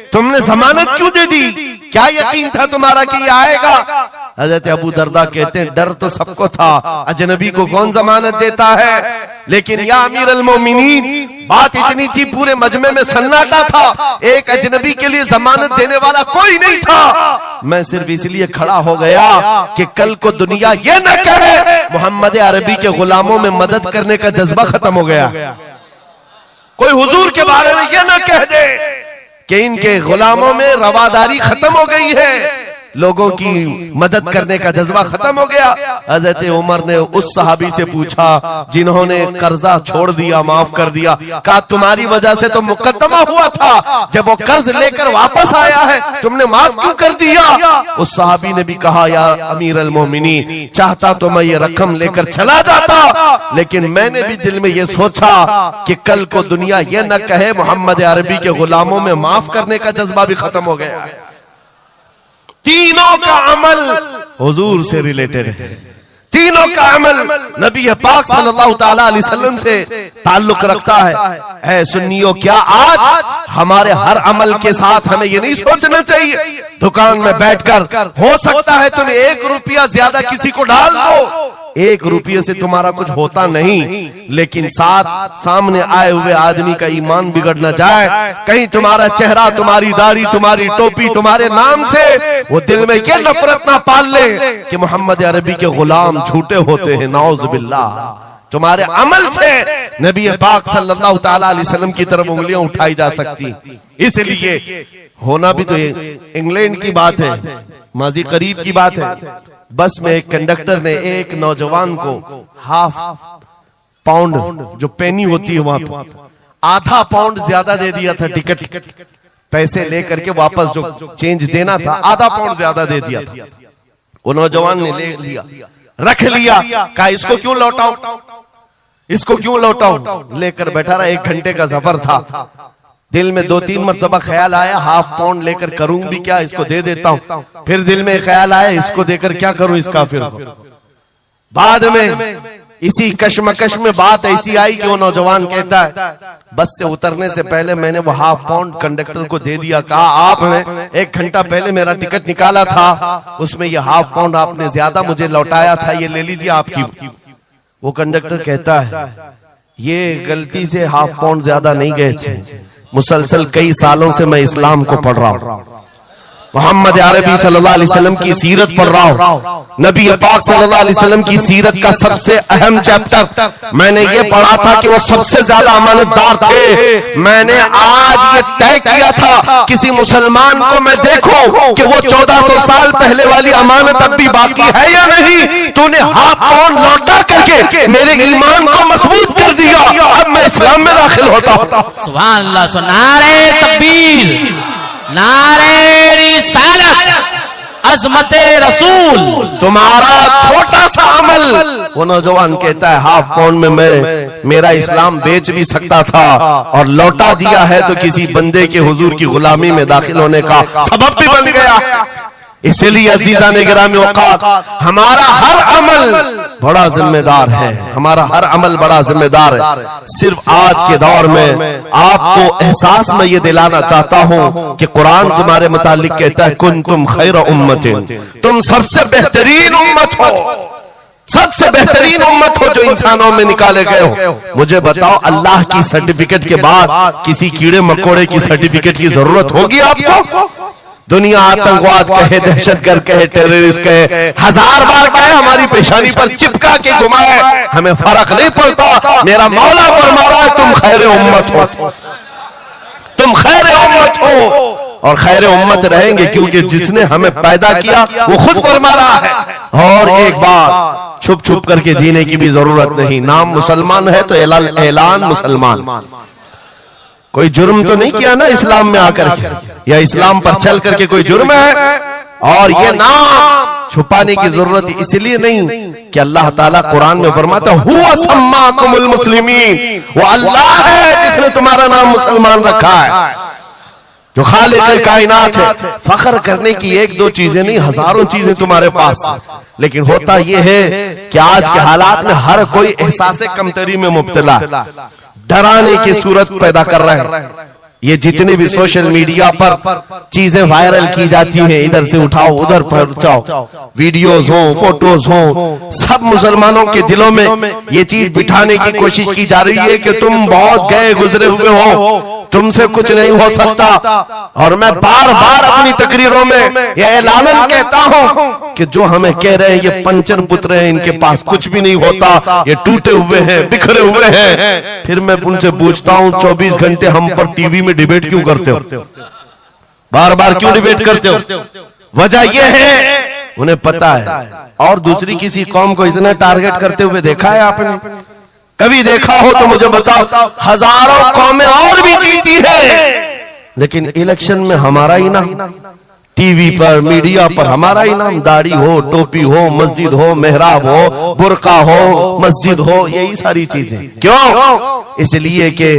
तुमने जमानत क्यों दे दी? क्या यकीन था तुम्हारा कि ये आएगा? हजरत अबू दरदा कहते हैं डर तो सबको था, अजनबी को कौन जमानत देता है, लेकिन या अमीर अल मोमिनीन बात इतनी थी, पूरे मजमे में सन्नाटा था, एक अजनबी के लिए जमानत देने वाला कोई नहीं था। मैं सिर्फ इसलिए खड़ा हो गया कि कल को दुनिया ये न कहे मोहम्मद अरबी के गुलामों में मदद करने का जज्बा खत्म हो गया, कोई हुजूर के बारे में ये न कह दे कि इनके गुलामों में रवादारी खत्म हो गई है, लोगों की मदद करने का जज्बा खत्म हो गया। हजरत उमर ने उस सहाबी से पूछा जिन्होंने कर्जा छोड़ दिया, माफ कर दिया, कहा तुम्हारी वजह से तो मुकद्दमा हुआ था, जब वो कर्ज लेकर वापस आया है तुमने माफ क्यों कर दिया? उस सहाबी ने भी कहा यार अमीर अल मोमिनीन चाहता तो मैं ये रकम लेकर चला जाता, लेकिन मैंने भी दिल में ये सोचा कि कल को दुनिया ये न कहे मोहम्मद अरबी के गुलामों में माफ करने का जज्बा भी खत्म हो गया है। तीनों का अमल हुजूर से रिलेटेड है, तीनों का अमल नबी पाक सल्लल्लाहु ताला अलैहि वसल्लम से ताल्लुक रखता है। सुन्नियों, क्या आज हमारे हर अमल के साथ हमें ये नहीं सोचना चाहिए दुकान में बैठकर हो सकता है तुम 1 रुपया ज्यादा किसी को डाल दो, 1 रुपये से तुम्हारा कुछ होता नहीं, लेकिन साथ सामने आए हुए आदमी का ईमान बिगड़ न जाए, कहीं तुम्हारा चेहरा, तुम्हारी दाढ़ी, तुम्हारी टोपी, तुम्हारे नाम से वो दिल में ये नफरत ना पाल ले कि मोहम्मद अरबी के गुलाम झूठे होते हैं, नाउज़ बिल्लाह। तुम्हारे अमल से नबी पाक सल्लल्लाहु ताला अलैहि वसल्लम की तरफ उंगलियां उठाई जा सकती, इसलिए होना भी तो इंग्लैंड की बात है, माजी करीब की बात है। बस में एक कंडक्टर ने एक नौजवान को ½ पाउंड जो पेनी होती है वहां पर ½ पाउंड ज्यादा दे दिया था, टिकट पैसे लेकर के वापस जो चेंज देना था ½ पाउंड ज्यादा दे दिया था। वो नौजवान ने ले लिया, रख लिया, कहा इसको क्यों लौटाऊं, इसको क्यों लौटाऊं, लेकर बैठा रहा। 1 घंटे का सफर था, दिल में 2-3 मरतबा ख्याल आया ½ पाउंड लेकर करूं भी क्या, इसको दे देता हूं, फिर दिल में ख्याल आया इसको देकर क्या करूं इस काफिर को। बाद में इसी कश्मकश में बात ऐसी आई कि वो नौजवान कहता है बस से उतरने से पहले मैंने वो ½ पाउंड कंडक्टर को दे दिया, कहा आपने 1 घंटा पहले मेरा टिकट निकाला था, उसमें ये ½ पाउंड आपने ज्यादा मुझे लौटाया था, ये ले लीजिए आपकी। वो कंडक्टर कहता है ये गलती से ½ पाउंड ज्यादा नहीं गए थे, मुसलसल कई सालों से मैं इस्लाम को पढ़ रहा हूं, मोहम्मद अरबी सल्लल्लाहु अलैहि वसल्लम की सीरत पढ़ रहा हूं, नबी पाक सल्लल्लाहु अलैहि वसल्लम की सीरत का सबसे अहम चैप्टर मैंने ये पढ़ा था कि वो सबसे ज्यादा अमानतदार थे। मैंने आज ये तय किया था किसी मुसलमान को मैं देखूं कि वो 1400 साल पहले वाली अमानत अब भी बाकी है या नहीं, तूने ½ पाउंड लौटा करके मेरे ईमान को मजबूत कर दिया, अब मैं इस्लाम में दाखिल होता हूं। सुभान अल्लाह, नारे तकबीर, नारे रिसालत, अज़मते रसूल। तुम्हारा छोटा सा अमल, वो नौजवान कहता है ½ पाउंड में मैं मेरा इस्लाम बेच भी सकता था और लौटा दिया है तो किसी बंदे के हुजूर की गुलामी में दाखिल होने का सबब भी बन गया। इसलिए अजीजा ने गिरामी औकात, हमारा हर अमल बड़ा जिम्मेदार है, हमारा हर अमल बड़ा जिम्मेदार है। सिर्फ आज के दौर में आपको एहसास में ये दिलाना चाहता हूं कि कुरान तुम्हारे मुतालिक कहता है कुंतुम खैर उम्मतिन, तुम सबसे बेहतरीन उम्मत हो, सबसे बेहतरीन उम्मत हो जो इंसानों में निकाले गए हो। मुझे बताओ अल्लाह की सर्टिफिकेट के बाद किसी कीड़े मकोड़े की सर्टिफिकेट की जरूरत होगी आपको? दुनिया आतंकवाद कहे, दहशतगर्द कहे, टेररिस्ट कहे, 1000 बार कहे, हमारी पेशानी पर चिपका के घुमाए, हमें फर्क नहीं पड़ता। मेरा मौला फरमा रहा है तुम खैर उम्मत हो। तुम खैर उम्मत हो और खैर उम्मत रहेंगे, क्योंकि जिसने हमें पैदा किया वो खुद फरमा रहा है। और एक बात, छुप छुप करके जीने की भी जरूरत नहीं। नाम मुसलमान है तो ऐलान मुसलमान। कोई जुर्म तो नहीं किया ना इस्लाम में आकर के, या इस्लाम पर चल करके कोई जुर्म है। और ये नाम छुपाने की जरूरत इसलिए नहीं कि अल्लाह ताला कुरान में फरमाता हुवा सम्माकुमुल मुस्लिमीन, वो अल्लाह है जिसने तुम्हारा नाम मुसलमान रखा है, जो खालिक कायनात है। फख्र करने की एक दो चीजें नहीं, हजारों चीजें तुम्हारे पास। लेकिन होता यह है कि आज के हालात में हर कोई एहसास कमतरी में मुब्तला, डराने की सूरत पैदा कर रहे हैं। ये जितने भी सोशल मीडिया पर चीजें वायरल की जाती हैं, इधर से उठाओ उधर पहुंचाओ, वीडियोस हो, फोटोज हो, सब मुसलमानों के दिलों में ये चीज बिठाने की कोशिश की जा रही है कि तुम बहुत गए गुजरे हुए हो, तुमसे कुछ नहीं हो सकता। और मैं बार बार अपनी तकरीरों में यह ऐलानन कहता हूं कि जो हमें कह रहे हैं ये पंचर पुत्र हैं, इनके पास कुछ भी नहीं होता, ये टूटे हुए हैं, बिखरे हुए हैं। फिर मैं उनसे पूछता हूं 24 घंटे हम पर टीवी में डिबेट क्यों करते हो, बार बार क्यों डिबेट करते हो? वजह यह है उन्हें पता है। और दूसरी किसी कौम को इतना टारगेट करते हुए देखा है आपने? कभी देखा हो तो मुझे बताओ। हजारों कौमें और भी जीती है, लेकिन इलेक्शन में हमारा ही नाम, टीवी पर मीडिया पर हमारा ही नाम, दाढ़ी हो, टोपी हो, मस्जिद हो, मेहराब हो, बुर्का हो, मस्जिद हो, यही सारी चीजें। क्यों? इसलिए कि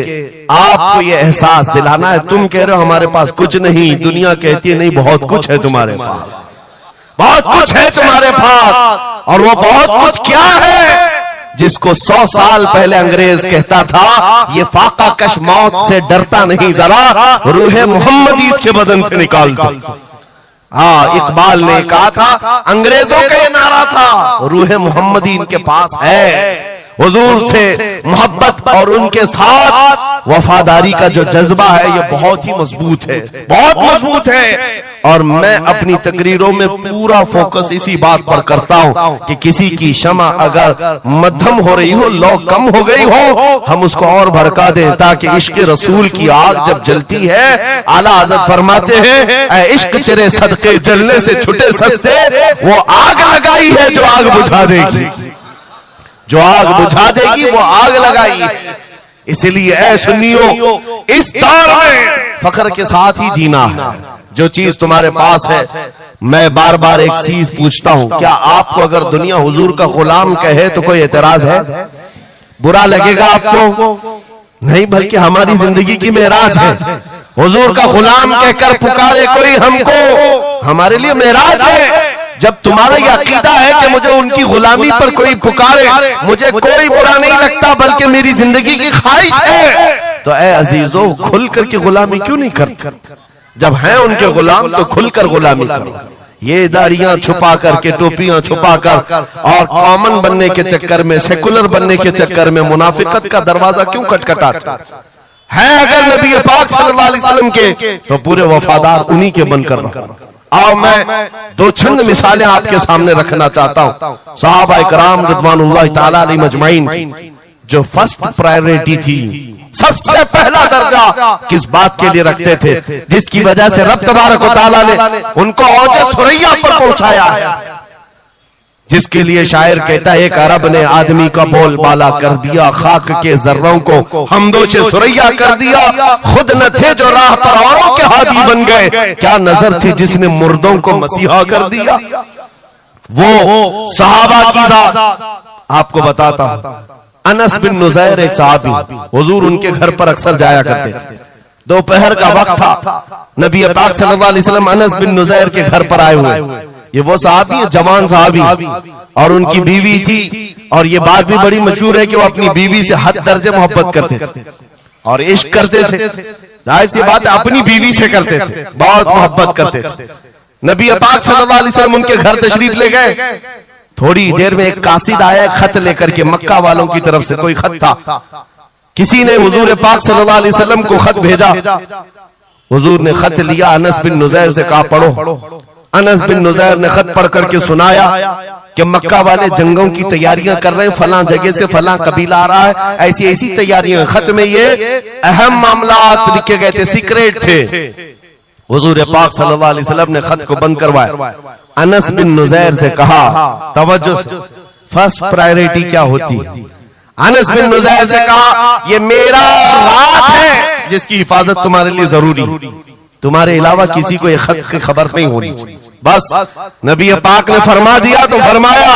आपको ये एहसास दिलाना है। तुम कह रहे हो हमारे पास कुछ नहीं, दुनिया कहती है नहीं बहुत कुछ है तुम्हारे पास, बहुत कुछ है तुम्हारे पास। और वो बहुत कुछ क्या है जिसको 100 साल पहले अंग्रेज कहता था ये फाका कश मौत से डरता नहीं, जरा रूह मोहम्मदी इसके बदन से निकाल दो। हाँ, इकबाल ने कहा था, अंग्रेजों का ये नारा था, रूह मोहम्मदी इनके पास है। हुजूर से मोहब्बत और उनके साथ वफादारी का जो जज्बा है ये बहुत ही मजबूत है, बहुत मजबूत है। और मैं अपनी तकरीरों में पूरा फोकस इसी बात पर करता हूं कि किसी की क्षमा अगर मध्यम हो रही हो, लौ कम हो गई हो, हम उसको और भड़का दें, ताकि इश्क रसूल की आग जब जलती है, आला हज़रत फरमाते हैं ऐ इश्क तेरे सदके जलने से छुटे सस्ते, वो आग लगाई है जो आग बुझा देगी, जो आग बुझा देगी वो आग लगाई है। इसलिए ऐ सुन्नियों, इस दौर में फख्र के साथ ही जीना है। जो चीज तुम्हारे पास है, मैं बार बार एक चीज पूछता हूं, क्या आपको अगर दुनिया हुजूर का गुलाम कहे तो कोई एतराज है? बुरा लगेगा आपको? नहीं, बल्कि हमारी जिंदगी की मेराज है। हुजूर का गुलाम कहकर पुकारे कोई हमको, हमारे लिए मेराज है। जब तुम्हारा यह अकीदा है कि मुझे उनकी गुलामी पर कोई पुकारे, मुझे कोई बुरा नहीं लगता, बल्कि मेरी जिंदगी की ख्वाहिश है, तो ऐ अजीजों खुल करके गुलामी क्यों नहीं करते? जब हैं उनके गुलाम तो खुलकर गुलामी करो। ये दाढ़ियां छुपा करके, टोपियां छुपा कर और कॉमन बनने के चक्कर में, सेकुलर बनने के चक्कर में मुनाफिकत का दरवाजा क्यों खटखटाता है? अगर नबी पाक सल्लल्लाहु अलैहि वसल्लम के तो पूरे वफादार उन्हीं के बनकर रहो। आओ मैं दो चंद मिसालें आपके सामने रखना चाहता हूं। सहाबा इकराम रिज़वानुल्लाह ताला अलैहिम अजमाइन, जो फर्स्ट प्रायोरिटी थी, सबसे पहला दर्जा किस बात के लिए रखते थे, जिसकी वजह से रब तबारक व तआला ने उनको औजे सुरैया पर पहुंचाया है, जिसके लिए शायर कहता है एक अरब ने आदमी का बोल बाला कर दिया, खाक के जर्रों को हमदोशे सुरैया कर दिया, खुद न थे जो राह पर औरों के हादी बन गए, क्या नजर थी जिसने मुर्दों को मसीहा कर दिया। वो सहाबा की जात आपको बताता हूं। अनस बिन नुज़ैर एक सहाबी, हुजूर उनके घर पर अक्सर जाया करते थे। दोपहर का वक्त था, नबी पाक सल्लल्लाहु अलैहि वसल्लम अनस बिन नुज़ैर के घर पर आए हुए। ये वो सहाबी है, जवान सहाबी, और उनकी बीवी थी। और ये बात भी बड़ी मशहूर है कि वो अपनी बीवी से हद दर्जे मोहब्बत करते थे और इश्क करते थे। जाहिर सी बात है अपनी बीवी से करते थे, बहुत मोहब्बत करते थे। नबी पाक सल्लल्लाहु अलैहि वसल्लम उनके घर तशरीफ ले गए। थोड़ी देर में एक कासिद आया खत लेकर के, मक्का वालों की तरफ से कोई खत था। किसी ने हुजूर पाक सल्लल्लाहु अलैहि वसल्लम को खत भेजा। हुजूर ने खत लिया, अनस बिन नुज़ैर से कहा पढ़ो। अनस बिन नुज़ैर ने खत पढ़ करके सुनाया। कि मक्का वाले जंगों की तैयारियां कर रहे हैं, फलां जगह से फलां कबीला आ रहा है, ऐसी ऐसी तैयारियां। खत में ये अहम मामलात लिखे गए थे, सीक्रेट थे। हुजूर पाक सल्लल्लाहु अलैहि वसल्लम ने खत को बंद करवाया। अनस बिन नुज़ैर से कहा, तवज्जो, फर्स्ट प्रायोरिटी क्या होती है? अनस बिन नुज़ैर से कहा, ये मेरा राज है जिसकी हिफाजत तुम्हारे लिए जरूरी, तुम्हारे अलावा किसी को ये खत की खबर नहीं होनी चाहिए। बस नबी पाक ने फरमा दिया तो फरमाया।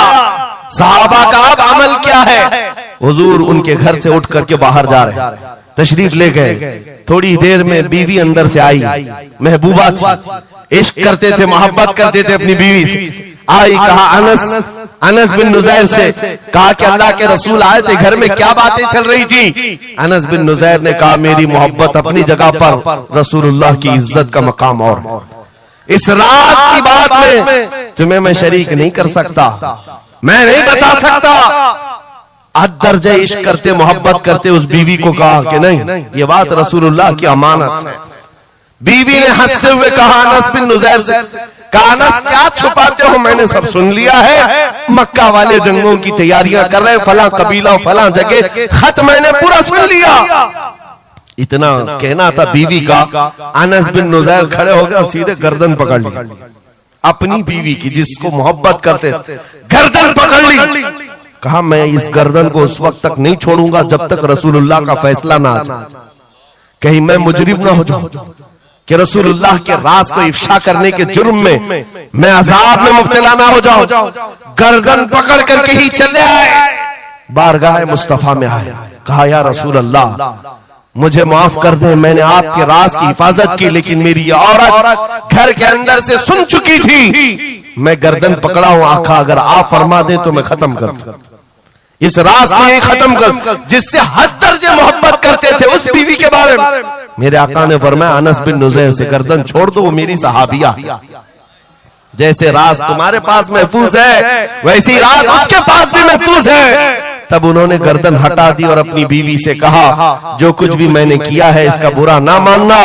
सहाबा का अब अमल क्या है? हुजूर उनके घर से उठ करके बाहर जा रहे, तशरीफ ले गए। थोड़ी देर में बीवी अंदर से आई, महबूबा थी, इश्क करते थे, मोहब्बत करते थे अपनी बीवी से। आई, कहा अनस बिन नुज़ैर से कहा कि अल्लाह के रसूल आए थे, घर में क्या बातें चल रही थी? अनस बिन नुज़ैर ने कहा, मेरी मोहब्बत अपनी जगह पर, रसूलुल्लाह की इज्जत का मकाम और इस राज की बात में तुम्हें मैं शरीक नहीं कर सकता, मैं नहीं बता सकता। अदरजे इश्क करते, मोहब्बत करते उस बीवी को कहा कि नहीं, ये बात रसूलुल्लाह की अमानत है। बीवी ने हंसते हुए कहा अनस बिन नुज़ैर से, कहा अनस क्या छुपाते हो, मैंने सब सुन लिया है, मक्का वाले जंगों की तैयारियां कर रहे, फलां कबीला फलां जगह, खत मैंने पूरा सुन लिया। इतना कहना था बीवी का, अनस बिन नुज़ैर खड़े हो गए और सीधे गर्दन पकड़ ली अपनी बीवी की, जिसको मोहब्बत करते, गर्दन पकड़ ली। कहा मैं इस गर्दन को उस वक्त तक नहीं छोड़ूंगा जब तक रसूलुल्लाह का फैसला ना आ जाए, कहीं मैं मुजरिम ना हो जाऊं कि रसूलुल्लाह के राज को इफ्शा करने के जुर्म में मैं अजाब में मुब्तला ना हो जाऊं। गर्दन पकड़ करके ही चले आए, बारगाह मुस्तफा में आए, कहा या रसूल अल्लाह मुझे माफ कर दे, मैंने आपके राज की हिफाजत की, लेकिन मेरी ये औरत घर के अंदर से सुन चुकी थी, मैं गर्दन पकड़ा हूं, आका अगर आप फरमा दें तो मैं खत्म कर दूं इस राज को, ही खत्म कर, जिससे हद दर्जे मोहब्बत करते थे उस बीवी के बारे में। मेरे आका ने फरमाया अनस बिन नुज़ैर से गर्दन छोड़ दो, वो मेरी सहाबिया, जैसे राज तुम्हारे पास महफूज है वैसी राज उसके पास भी महफूज है। तब उन्होंने गर्दन हटा दी और अपनी बीवी से कहा, जो कुछ भी मैंने किया है इसका बुरा ना मानना,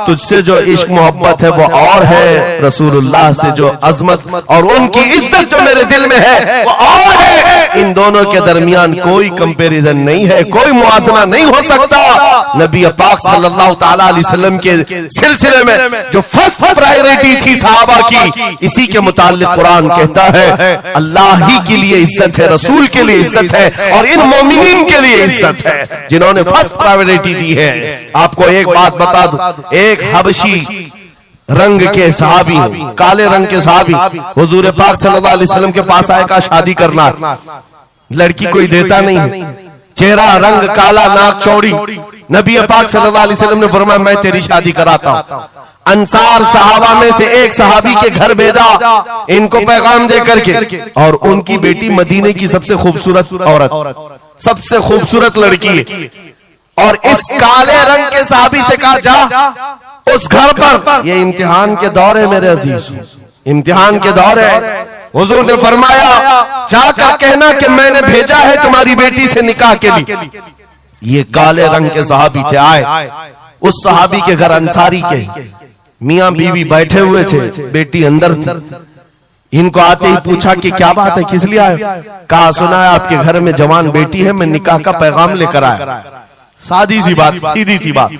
तुझसे जो इश्क मोहब्बत है वो और है, रसूलुल्लाह से जो अजमत और उनकी इज्जत जो मेरे दिल में है वो और है। इन दोनों के दरमियान कोई कंपैरिजन नहीं है, कोई मुआजना नहीं हो सकता। नबी पाक सल्लल्लाहु तआला अलैहि वसल्लम के सिलसिले में जो फर्स्ट प्रायोरिटी थी सहाबा की, इसी के मुताल्लिक कुरान कहता है अल्लाह ही के लिए इज्जत है, रसूल के लिए इज्जत है और इन मोमिनीन के लिए इज्जत है जिन्होंने फर्स्ट प्रायोरिटी दी है। आपको एक बात बता दूं, एक हबशी रंग के सहाबी, काले रंग के सहाबी हुजूर पाक सल्लल्लाहु अलैहि वसल्लम के पास आए, का शादी करना, लड़की कोई देता नहीं, चेहरा रंग काला, नाक चौड़ी। नबी पाक सल्लल्लाहु अलैहि वसल्लम ने फरमाया मैं तेरी शादी कराता हूं। अंसार सहाबा में से एक सहाबी के घर भेजा इनको पैगाम दे करके, और उनकी बेटी मदीने की सबसे खूबसूरत औरत, सबसे खूबसूरत लड़की है, और इस काले रंग के सहाबी से कहा जा उस घर पर, ये इम्तिहान के दौर है मेरे अजीज, इम्तिहान के दौर है। हुजूर ने फरमाया जाकर कहना कि मैंने भेजा है तुम्हारी बेटी से निकाह के लिए। ये काले रंग के सहाबी थे, आए उस सहाबी के घर, अंसारी के मियां बीवी बैठे हुए थे, बेटी अंदर थी। इनको आते ही पूछा कि क्या बात है, किस लिए आए? कहा सुना है आपके घर में जवान बेटी है, मैं निकाह का पैगाम लेकर आया। सादी सी बात, सीधी सी बात।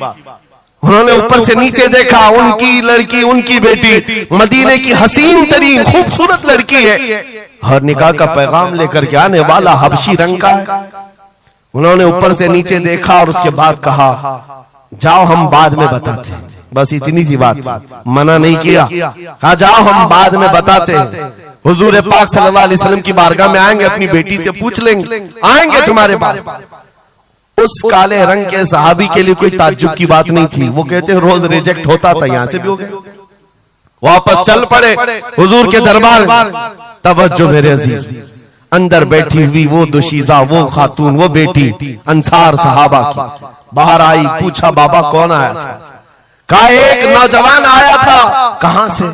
उन्होंने ऊपर से नीचे देखा, उनकी लड़की, उनकी बेटी मदीने की हसीन तरीन खूबसूरत लड़की है और निकाह का पैगाम लेकर के आने वाला हबशी रंग का है। उन्होंने ऊपर से नीचे देखा और उसके बाद कहा जाओ हम बाद में बताते हैं, बस इतनी सी बात, मना नहीं किया, कहा जाओ हम बाद में बताते हैं। हुजूर पाक सल्लल्लाहु अलैहि वसल्लम की बारगाह में आएंगे, अपनी बेटी से पूछ लेंगे, आएंगे तुम्हारे पास। उस काले रंग के सहाबी के लिए कोई ताज्जुब की बात नहीं थी, वो कहते हैं रोज रिजेक्ट होता था, यहां से भी हो गया, वापस चल पड़े हुजूर के दरबार में। तवज्जो मेरे अजीज, अंदर बैठी हुई वो दुशीजा, वो खातून, वो बेटी अंसार सहाबा की बाहर आई, पूछा बाबा कौन आया था? कहा एक नौजवान आया था। कहां से?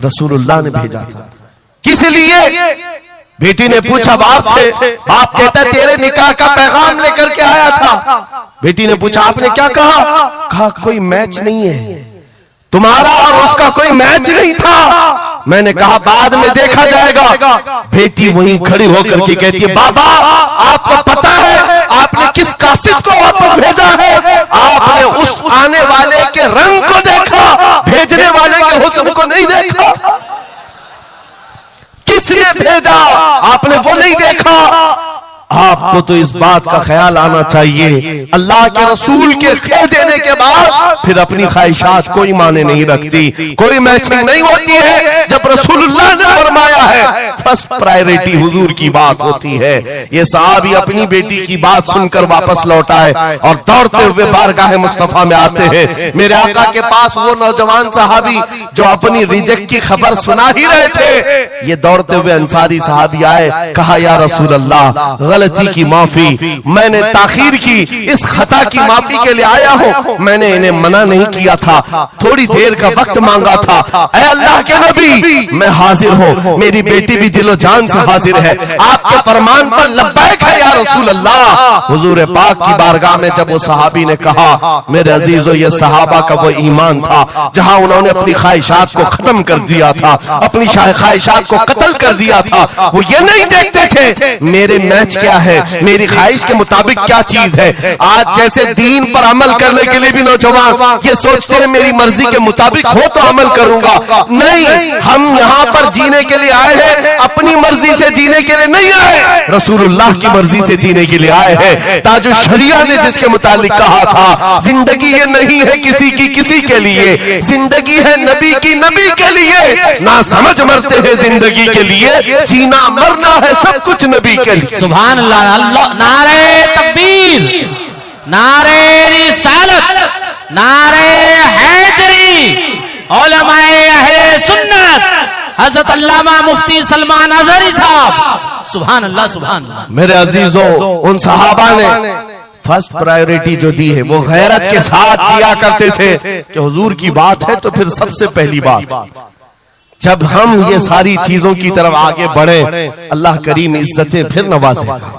रसूलुल्लाह ने भेजा था। किस लिए? बेटी ने पूछा बाप से। बाप कहता तेरे निकाह का पैगाम लेकर के आया था। बेटी ने पूछा आपने क्या कहा? कहा कोई मैच नहीं है, तुम्हारा और उसका कोई मैच नहीं था। मैंने कहा बाद में देखा जाएगा। बेटी वहीं खड़ी होकर के कहती है, बाबा आपको पता है आपने किस कासिद को वापस भेजा है? आपने उस आने वाले के रंग को देखा, भेजने वाले के हुस्न को नहीं देखा। किसने भेजा आपने वो नहीं देखा। आपको तो इस बात का ख्याल आना चाहिए, अल्लाह के रसूल के कह देने के बाद फिर अपनी ख्वाहिशात कोई माने नहीं रखती, कोई मैचिंग नहीं होती है। जब रसूलुल्लाह ने फरमाया है फर्स्ट प्रायोरिटी हुजूर की बात होती है। ये सहाबी अपनी बेटी की बात सुनकर वापस लौट आए और दौड़ते हुए बारगाह मुस्तफा में आते हैं। मेरे आका के पास वो नौजवान सहाबी जो अपनी रिजेक्ट की खबर सुना ही रहे थे, ये दौड़ते हुए अंसारी सहाबी आए, कहा या रसूल अल्लाह गलती की माफी, मैंने ताखीर की, इस खता की माफी के लिए आया हूं। मैंने इन्हें मना नहीं किया था, थोड़ी देर का वक्त मांगा था। ऐ अल्लाह के नबी मैं हाजिर हूं, मेरी बेटी भी दिलो जान से हाजिर है, आपके फरमान पर लब्बैक है या रसूल अल्लाह। हुजूर पाक की बारगाह में जब वो सहाबी ने कहा, मेरे अजीजों ये सहाबा का वो ईमान था जहां उन्होंने अपनी ख्वाहिशात को खत्म कर दिया था, अपनी ख्वाहिशात को कत्ल कर दिया था। वो ये नहीं देखते थे मेरे मैच क्या है, मेरी ख्वाहिश के मुताबिक क्या चीज है। आज जैसे दीन पर अमल करने के लिए भी नौजवान ये सोचते हैं मेरी मर्जी के मुताबिक हो तो अमल करूंगा। नहीं, हम यहाँ पर जीने के लिए आए हैं, अपनी मर्जी से जीने के लिए नहीं आए, रसूलुल्लाह की मर्जी से जीने के लिए आए हैं। ताजो शरिया ने जिसके मुतालिक कहा था, जिंदगी ये नहीं है किसी की किसी के लिए, जिंदगी है नबी की नबी के लिए। ना समझ मरते हैं जिंदगी के लिए, जीना मरना है सब कुछ नबी के लिए। सुभान अल्लाह, अल्लाह, नारे तकबीर, नारे रिसालत, नारे हैदरी, उलमाए अहले सुन्नत, हजरत अल्लामा मुफ्ती सलमान अजहरी साहब। सुभान अल्लाह, सुभान अल्लाह। मेरे अजीजों, उन सहाबा ने फर्स्ट प्रायोरिटी जो दी है वो गैरत के साथ जिया करते थे कि हुजूर की बात है तो फिर सबसे पहली बात। जब हम ये सारी चीजों की तरफ आगे बढ़े, अल्लाह करीम इज्जतें फिर नवाजेगा,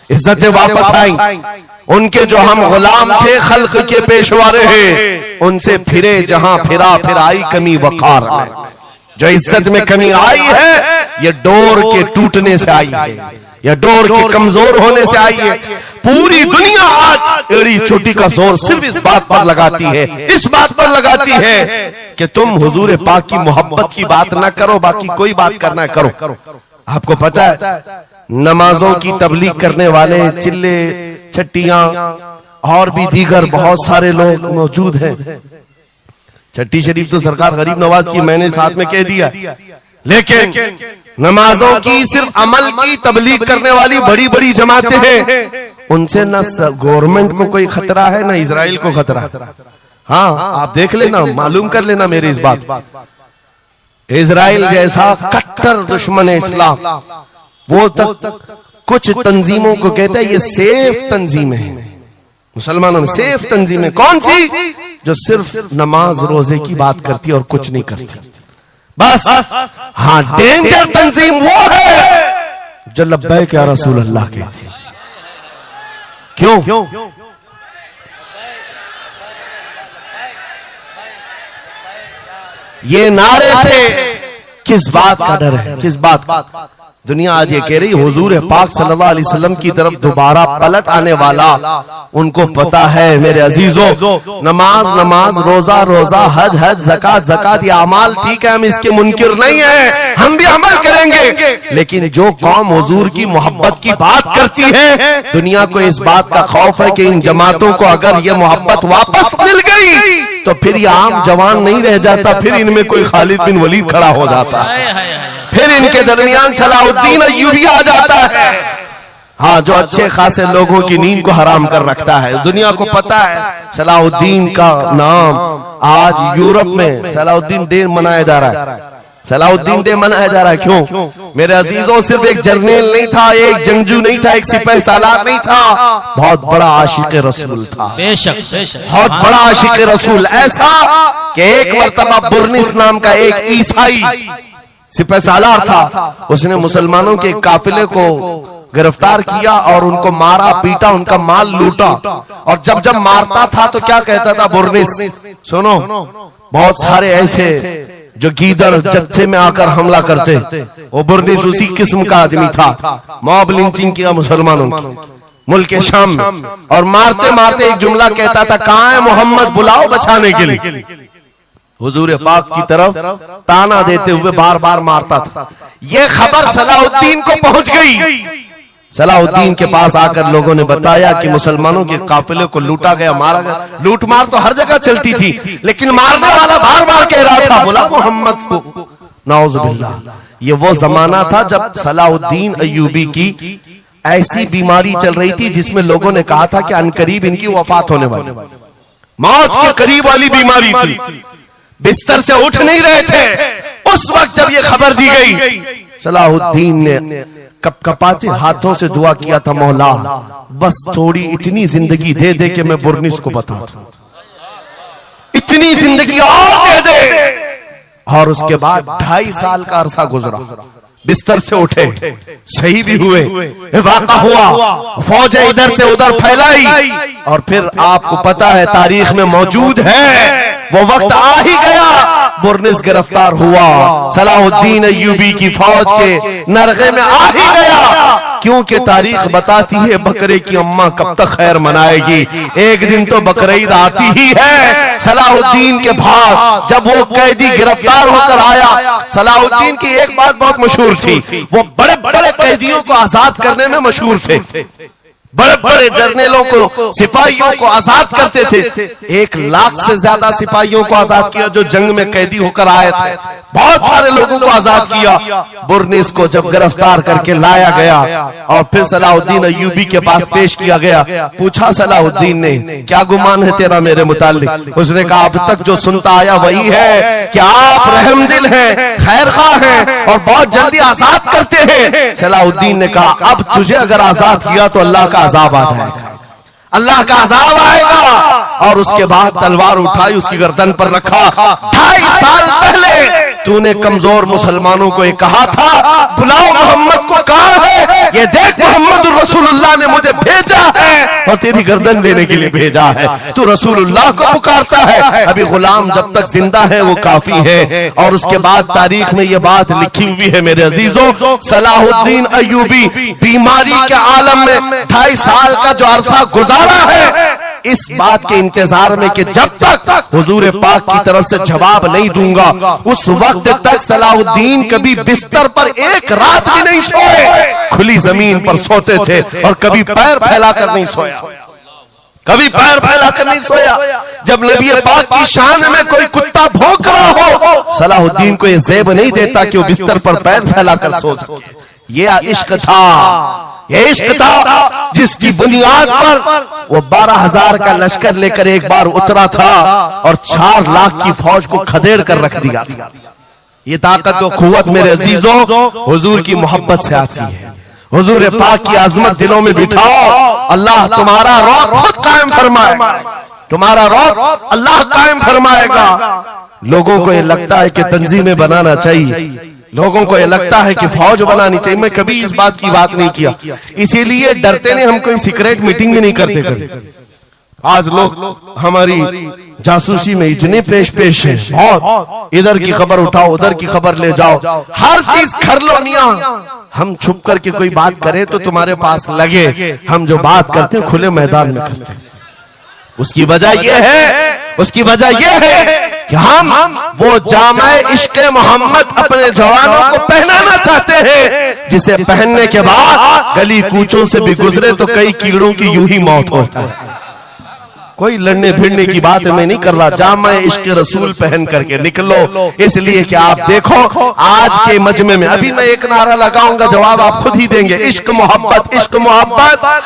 इज्जतें वापस आई। उनके जो हम गुलाम थे खल्क के पेशवारे हैं, उनसे फिरे जहां फिरा फिर आई कमी वकार में। जो इज्जत में कमी आई है ये डोर के टूटने से आई है, या डोर के कमजोर होने से आई है। पूरी दुनिया आज एड़ी चोटी का जोर सिर्फ इस बात पर लगाती है, इस बात पर लगाती है कि तुम हुजूर पाक की मोहब्बत की बात ना करो, बाकी कोई बात करना करो। आपको पता है नमाजों की तबलीग करने वाले चिल्ले छट्टियां और भी दीगर बहुत सारे लोग मौजूद हैं। छट्टी शरीफ तो सरकार गरीब नवाज की मैंने साथ में कह दिया, लेकिन नमाजों की सिर्फ अमल की तबलीग करने वाली बड़ी बड़ी जमातें हैं, उनसे न गवर्नमेंट को कोई खतरा है न इजराइल को खतरा। हाँ, आप देख लेना, मालूम कर लेना मेरी इस बात। इजराइल जैसा कट्टर दुश्मन इस्लाम, वो तक कुछ तंजीमों को कहता है ये सेफ तंजीमें हैं, मुसलमानों में सेफ तंजीमें। कौन सी? जो सिर्फ नमाज रोजे की बात करती है और कुछ नहीं करती, बस। हाँ, डेंजर तंजीम वो है जो लब्बैक या रसूल अल्लाह कहती है। क्यों? ये नारे से किस बात का डर है, किस बात का? दुनिया आज ये कह रही हुजूर पाक सल्लल्लाहु अलैहि वसल्लम की तरफ दोबारा पलट आने वाला, उनको पता है मेरे अजीजों, नमाज नमाज, रोजा रोजा, हज हज, ज़कात ज़कात, ये अमाल ठीक है, हम इसके मुनकिर नहीं है, हम भी अमल करेंगे। लेकिन जो कौम हुजूर की मोहब्बत की बात करती है, दुनिया को इस बात का खौफ है कि इन जमातों को अगर ये मोहब्बत वापस मिल गई तो फिर ये आम जवान नहीं रह जाता, फिर इनमें कोई खालिद बिन वलीद खड़ा हो जाता है, फिर इनके दरमियान सलाहुद्दीन अय्यूबी आ जाता है। हाँ, जो अच्छे खासे लोगों की नींद को हराम कर रखता है। दुनिया को पता है सलाहुद्दीन का नाम आज यूरोप में सलाहुद्दीन डे मनाया जा रहा है। सलाहुद्दीन डे मनाया जा रहा है क्यों? मेरे अजीजों, सिर्फ एक जर्नल नहीं था, एक जंगजू नहीं था, एक सिपाही सालार नहीं था, बहुत बड़ा आशिक रसूल था। बेशक, बहुत बड़ा आशिक रसूल, ऐसा कि एक मर्तबा बुर्निस नाम का एक ईसाई सिपाही सालार था, उसने मुसलमानों के काफिले को गिरफ्तार किया और उनको मारा पीटा, उनका माल लूटा। और जब जब मारता था तो क्या कहता था बुर्निस, सुनो, बहुत सारे ऐसे जो गीदड़ जत्थे में आकर हमला करते, वो बुर्निस उसी किस्म का आदमी था। मॉब लिंचिंग किया मुसलमानों की मुल्क शाम में, और मारते मारते एक जुमला कहता था, कहां है मोहम्मद, बुलाओ बचाने के लिए। हुजूर पाक की तरफ ताना देते हुए बार बार मारता था। यह खबर सलाहुद्दीन को पहुंच गई। सलाहुद्दीन के पास आकर लोगों ने बताया कि मुसलमानों के काफिले को लूटा गया, मारा गया। लूट मार तो हर जगह चलती थी, लेकिन मारने वाला बार बार कह रहा था, बुला मोहम्मद को। नाउजुबिल्लाह, ये वो जमाना था जब सलाहुद्दीन अय्यूबी की ऐसी बीमारी चल रही थी जिसमें लोगों ने कहा था कि अनकरीब इनकी वफात होने वाली, मौत के करीब वाली बीमारी थी, बिस्तर से उठ नहीं रहे थे। उस वक्त जब ये खबर दी गई, सलाहुद्दीन ने कपकपाते हाथों से दुआ किया था, मौला बस थोड़ी इतनी जिंदगी दे दे कि मैं बुर्निस को बता दूं, इतनी जिंदगी और दे दे। और उसके बाद 2.5 साल का अरसा गुजरा, बिस्तर से उठे, सही भी हुए, वाक़ा हुआ, फौजें इधर से उधर फैलाई, और फिर आपको पता है तारीख में मौजूद है, वो वक्त आ ही गया, बुर्निस गिरफ्तार हुआ, सलाहुद्दीन अय्यूबी की फौज के नरगे में आ ही गया। क्योंकि तारीख बताती है बकरे की अम्मा कब तक खैर मनाएगी, एक दिन तो बकरीद आती ही है। सलाहुद्दीन के बाद जब वो कैदी गिरफ्तार होकर आया, सलाहुद्दीन की एक बात बहुत मशहूर थी, वो बड़े बड़े कैदियों को आजाद करने में मशहूर थे, बड़े बड़े जर्नलों को, सिपाहियों को आजाद करते थे। 1 लाख से ज्यादा सिपाहियों को आजाद किया जो जंग में कैदी होकर आए थे, बहुत सारे लोगों को आजाद किया। बुर्निस को जब गिरफ्तार करके लाया गया और फिर सलाहुद्दीन अय्यूबी के पास पेश किया गया, पूछा सलाहुद्दीन ने, क्या गुमान है तेरा मेरे मुताल्लिक? उसने कहा, अब तक जो सुनता आया वही है कि आप रहमदिल हैं, खैरख्वाह हैं और बहुत जल्दी आजाद करते हैं। सलाहुद्दीन ने कहा, अब तुझे अगर आजाद किया तो अल्लाह का अजाब आ जाएगा, अल्लाह का अजाब आएगा। और उसके बाद तलवार उठाई, उसकी गर्दन पर रखा। 2.5 साल पहले तूने कमजोर मुसलमानों को ये कहा था, बुलाओ मोहम्मद को, कहां है ये देख, मोहम्मद रसूलुल्लाह ने मुझे भेजा है और तेरी गर्दन देने के लिए भेजा है, तू रसूलुल्लाह को पुकारता है। अभी गुलाम जब तक जिंदा है वो काफी है। और उसके बाद तारीख में ये बात लिखी हुई है मेरे अजीजों, सलाहुद्दीन अय्यूबी बीमारी के आलम में 2.5 साल का जो अरसा गुजारा है, इस बात के इंतजार में कि जब तक हुजूर पाक की तरफ से जवाब नहीं दूंगा, उस वक्त तक सलाहुद्दीन कभी बिस्तर पर एक रात भी नहीं सोए, खुली जमीन पर सोते थे और कभी पैर फैलाकर नहीं सोया, कभी पैर फैलाकर नहीं सोया। जब नबी पाक की शान में कोई कुत्ता भौंक रहा हो, सलाहुद्दीन को यह ज़ेब नहीं देता कि वो बिस्तर पर पैर फैलाकर सो सके। ये इश्क था, ये इश्क था जिसकी बुनियाद पर वो 12,000 का लश्कर लेकर एक बार उतरा था और 4 लाख की फौज को खदेड़ कर रख दिया था। ये ताकत और कुव्वत मेरे अजीजों हुजूर की मोहब्बत से आती है। हुजूर पाक की आजमत दिलों में बिठाओ, अल्लाह तुम्हारा रौब खुद कायम फरमाए, तुम्हारा रौब अल्लाह कायम फरमाएगा। लोगों को ये लगता है कि तंजीमें बनाना चाहिए, लोगों को ये लगता है कि फौज बनानी चाहिए। मैं कभी इस बात की बात नहीं किया, इसीलिए डरते नहीं, हम कोई सीक्रेट मीटिंग भी नहीं करते कभी। आज लोग हमारी जासूसी में इतने पेश हैं, बहुत इधर की खबर उठाओ, उधर की खबर ले जाओ, हर चीज कर लो मियां। हम छुप करके कोई बात करें तो तुम्हारे पास लगे हम जो बात करते हैं खुले मैदान में करते हैं। उसकी वजह यह है, उसकी वजह यह है कि हम वो जामे इश्क मोहम्मद अपने जवानों को पहनाना चाहते हैं, जिसे पहनने के बाद गली कूचों से भी गुजरे तो कई कीड़ों की यूं ही मौत होता है। कोई लड़ने भिड़ने की बात मैं नहीं कर रहा, जामे इश्क रसूल पहन करके निकलो। इसलिए कि आप देखो आज के मजमे में, अभी मैं एक नारा लगाऊंगा, जवाब आप खुद ही देंगे, इश्क मोहब्बत, इश्क मोहब्बत।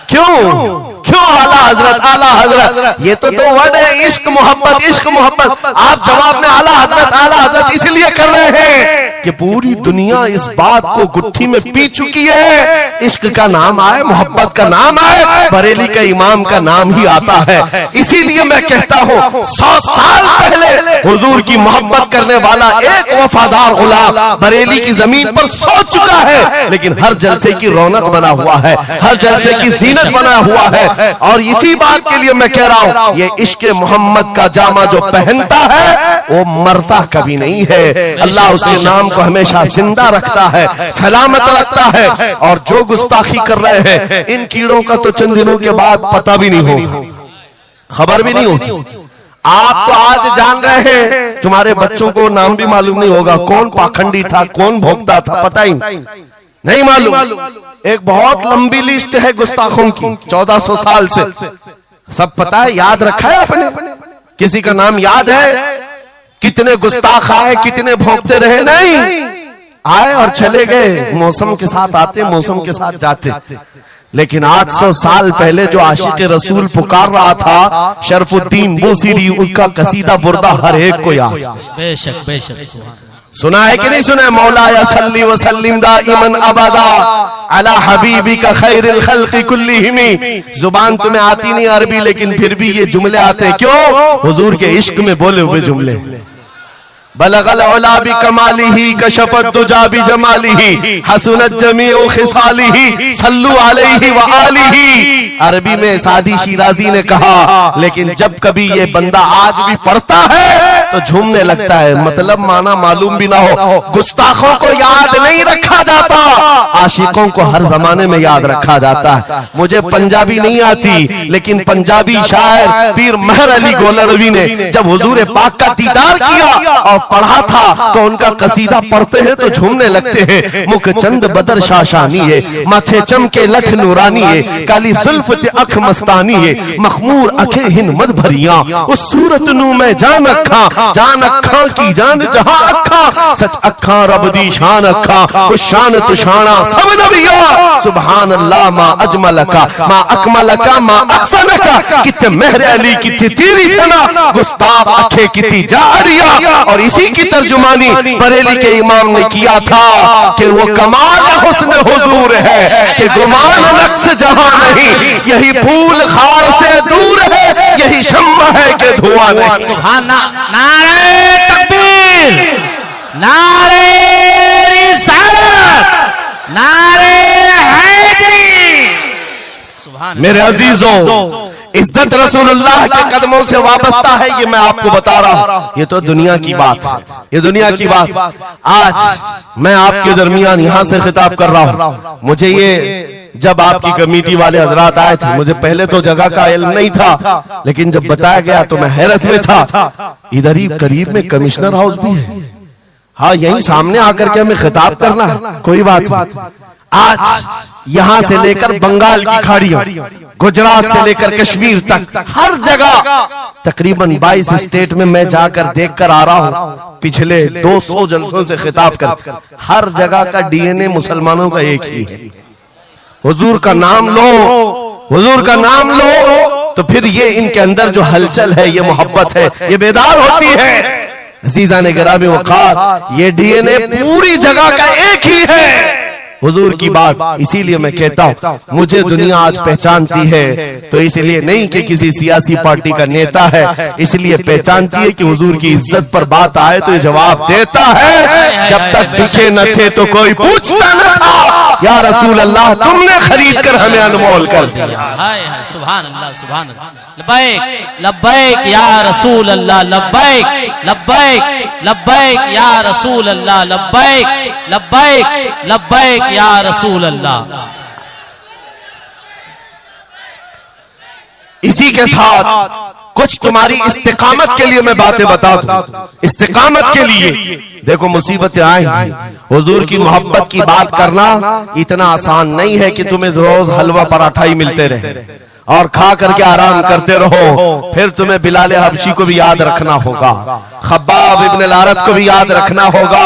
क्यों क्यों आला हजरत, आला हजरत, ये तो वर्ड है, इश्क मोहब्बत, इश्क मोहब्बत। आप जवाब में आला हजरत इसलिए कर रहे हैं कि पूरी दुनिया इस बात को गुत्थी में पी चुकी है। इश्क का नाम आए, मोहब्बत का नाम आए, बरेली का इमाम का नाम ही आता है। इसीलिए मैं कहता हूँ 100 साल पहले हुजूर की मोहब्बत करने वाला एक वफादार गुलाम बरेली की जमीन पर सो चुका है, लेकिन हर जलसे की रौनक बना हुआ है, हर जलसे की जीनत बना हुआ है। और इसी बात के लिए मैं कह रहा हूं, ये इश्क मोहम्मद का जामा जो पहनता है वो मरता कभी नहीं है। अल्लाह उसके नाम को हमेशा जिंदा रखता है, सलामत रखता है। और जो गुस्ताखी कर रहे हैं इन कीड़ों का तो चंद दिनों के बाद पता भी नहीं होगा, खबर भी नहीं होगी। आप तो आज जान रहे हैं, तुम्हारे बच्चों को नाम भी मालूम नहीं होगा, कौन पाखंडी था, कौन भोगता था, पता ही नहीं मालूम। एक बहुत लंबी लिस्ट है गुस्ताखों की, 1400 साल से सब पता है, याद रखा है आपने? किसी का नाम याद है? कितने गुस्ताख आए, कितने भोगते रहे? नहीं, आए और चले गए, मौसम के साथ आते, मौसम के साथ जाते। लेकिन 800 साल पहले जो आशिक रसूल पुकार रहा था, शरफुद्दीन बूसीरी, उनका कसीदा बुर्दा हर एक को याद। बेशक बेशक सुना है कि नहीं सुना है? मौलाया सल्ली व सल्लिम दाइमन अबदा अला हबीबिका खैरिल खल्क़ि कुल्लिहिम। जुबान तुम्हें आती नहीं अरबी, लेकिन फिर भी ये जुमले आते हैं। क्यों? हुजूर के इश्क में बोले हुए जुमले। बलगल उला बि कमालिही कशफत दुजा बि जमालिही हसनत जमीउ खिसालिही सल्लु अलैहि व आलिही। अरबी में सादी शिराजी ने कहा, लेकिन जब कभी ये बंदा आज भी पढ़ता है तो झूमने लगता है, मतलब माना मालूम भी ना हो। गुस्ताखों को याद नहीं रखा जाता, आशिकों को हर जमाने में याद रखा जाता है। मुझे पंजाबी नहीं आती, लेकिन पंजाबी शायर पीर महर अली गोलरवी ने जब हुजूर पाक का दीदार किया और पढ़ा था तो उनका कसीदा पढ़ते हैं तो झूमने लगते हैं। मुख चंद बदर शाशानी है, माथे चमके लठ नूरानी है, काली जुल्फ ते अख मस्तानी है, मखमूर अखे हिन मद भरिया, उस सूरत नू मैं जान अखा की जान जहां अखा, सच अखा रब दी शान अखा, उस शान तुशाना सब नबिया। सुभान अल्लाह मा अजमलका मा अकमलका मा अहसनका, किथे महर अली किथे तेरी सना, गुस्ताख अखे किती जारिया। और इसी की तर्जुमानी बरेली के इमाम ने किया था कि वो कमाल हुस्न हुजूर है कि गुमान नक्स जहां नहीं, यही फूल खार से दूर है, यही शम्मा है कि धुआं नहीं। सुभान नारे तकबीर, नारे रिसालत, नारे हैदरी। सुभान मेरे अजीजों, इज्जत रसूलुल्लाह के कदमों से वाबस्ता है, ये मैं आपको बता रहा हूं। ये तो दुनिया की बात है, ये दुनिया की बात। आज मैं आपके दरमियान यहां से खिताब कर रहा हूं। मुझे ये जब आपकी कमेटी वाले हजरात आए थे, मुझे पहले तो जगह का इल्म नहीं था, लेकिन जब बताया गया तो मैं हैरत में था। इधर ही करीब में कमिश्नर हाउस भी है, हाँ यही सामने आकर के हमें खिताब करना है, कोई बात नहीं। आज यहां से लेकर बंगाल की खाड़ियां, गुजरात से लेकर कश्मीर तक, हर जगह तकरीबन 22 स्टेट में मैं जाकर देखकर आ रहा हूं। पिछले 200 जलसों से खिताब कर, हर जगह का डीएनए मुसलमानों का एक ही है। हुजूर का नाम लो, हुजूर का नाम लो, तो फिर ये इनके अंदर जो हलचल है, ये मोहब्बत है, ये बेदार होती है। अजीजा ने गिरामी वक़ात, ये डीएनए पूरी जगह का एक ही है, हुजूर की बात। इसीलिए मैं कहता हूं, मुझे दुनिया आज पहचानती है तो इसलिए नहीं कि किसी सियासी पार्टी का नेता है, इसलिए पहचानती है कि हुजूर की इज्जत पर बात आए तो ये जवाब देता है। जब तक दिखे न थे तो कोई पूछता न था, या रसूल अल्लाह तुमने खरीद कर हमें अनमोल कर दिया। हाय हाय, सुभान अल्लाह, सुभान अल्लाह। लब्बैक लब्बैक या रसूल अल्लाह, लब्बैक लब्बैक लब्बैक या रसूल अल्लाह, लब्बैक लब्बैक लब्बैक या रसूल अल्लाह। इसी के साथ कुछ तुम्हारी इस्तिकामत के लिए मैं बातें बता दूं। इस्तिकामत के लिए देखो, मुसीबतें आएंगी, हुजूर की मोहब्बत की बात करना इतना आसान नहीं है कि तुम्हें रोज हलवा पराठा ही मिलते रहे और खा करके आराम करते रहो। फिर तुम्हें बिलाल हबशी को भी याद रखना होगा, खब्बाब इब्न अल-अरत को भी याद रखना होगा,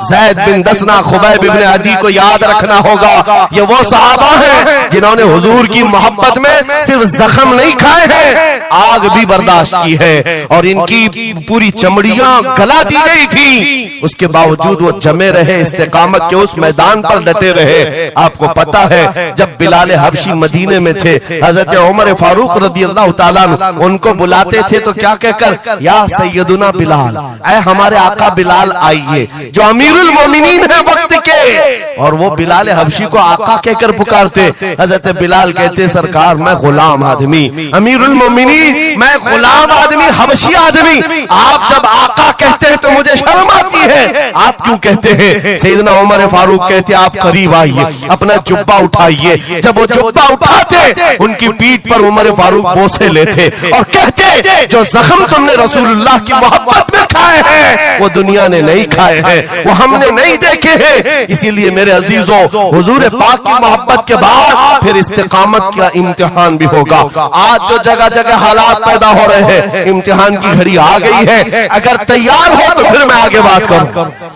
ज़ैद बिन दसना, खुबैब इब्न अदी को याद रखना होगा। ये वो सहाबा हैं जिन्होंने हुजूर की मोहब्बत में सिर्फ जख्म नहीं खाए हैं, आग भी बर्दाश्त की है और इनकी पूरी चमड़ियां गला दी गई थी। उसके बावजूद वो जमे रहे, इस्तिकामत के उस मैदान पर डटे रहे। आपको पता है जब बिलाल हबशी मदीने में थे, हजरत उमर फारूक रज़ी अल्लाह ताला उनको बुलाते थे तो क्या कहकर, या सैयदुना बिलाल, ऐ हमारे आका बिलाल आइए, जो अमीरुल मोमिनीन है वक्त के, और वो बिलाल हबशी को आका कहकर पुकारते। हजरत बिलाल कहते सरकार मैं गुलाम आदमी, अमीरुल मोमिनीन मैं गुलाम आदमी, हबशी आदमी, आप जब आका कहते हैं तो मुझे शर्म आती है, आप क्यों कहते हैं? सैयदना उमर फारूक कहते आप करीब आइए, अपना जुब्बा उठाइए। जब वो जुब्बा उठाते उनकी पीठ पर उमर फारूक बोसे लेते और कहते जो जख्म तुमने रसूलुल्लाह की मोहब्बत में खाए हैं वो दुनिया ने नहीं खाए हैं, वो हमने नहीं देखे हैं। इसीलिए मेरे अजीजों, हुजूर पाक की मोहब्बत के बाद फिर इस्तिकामत का इम्तिहान भी होगा। आज जो जगह जगह हालात पैदा हो रहे हैं, इम्तिहान की घड़ी आ गई है। अगर तैयार हो तो फिर मैं आगे बात करूं।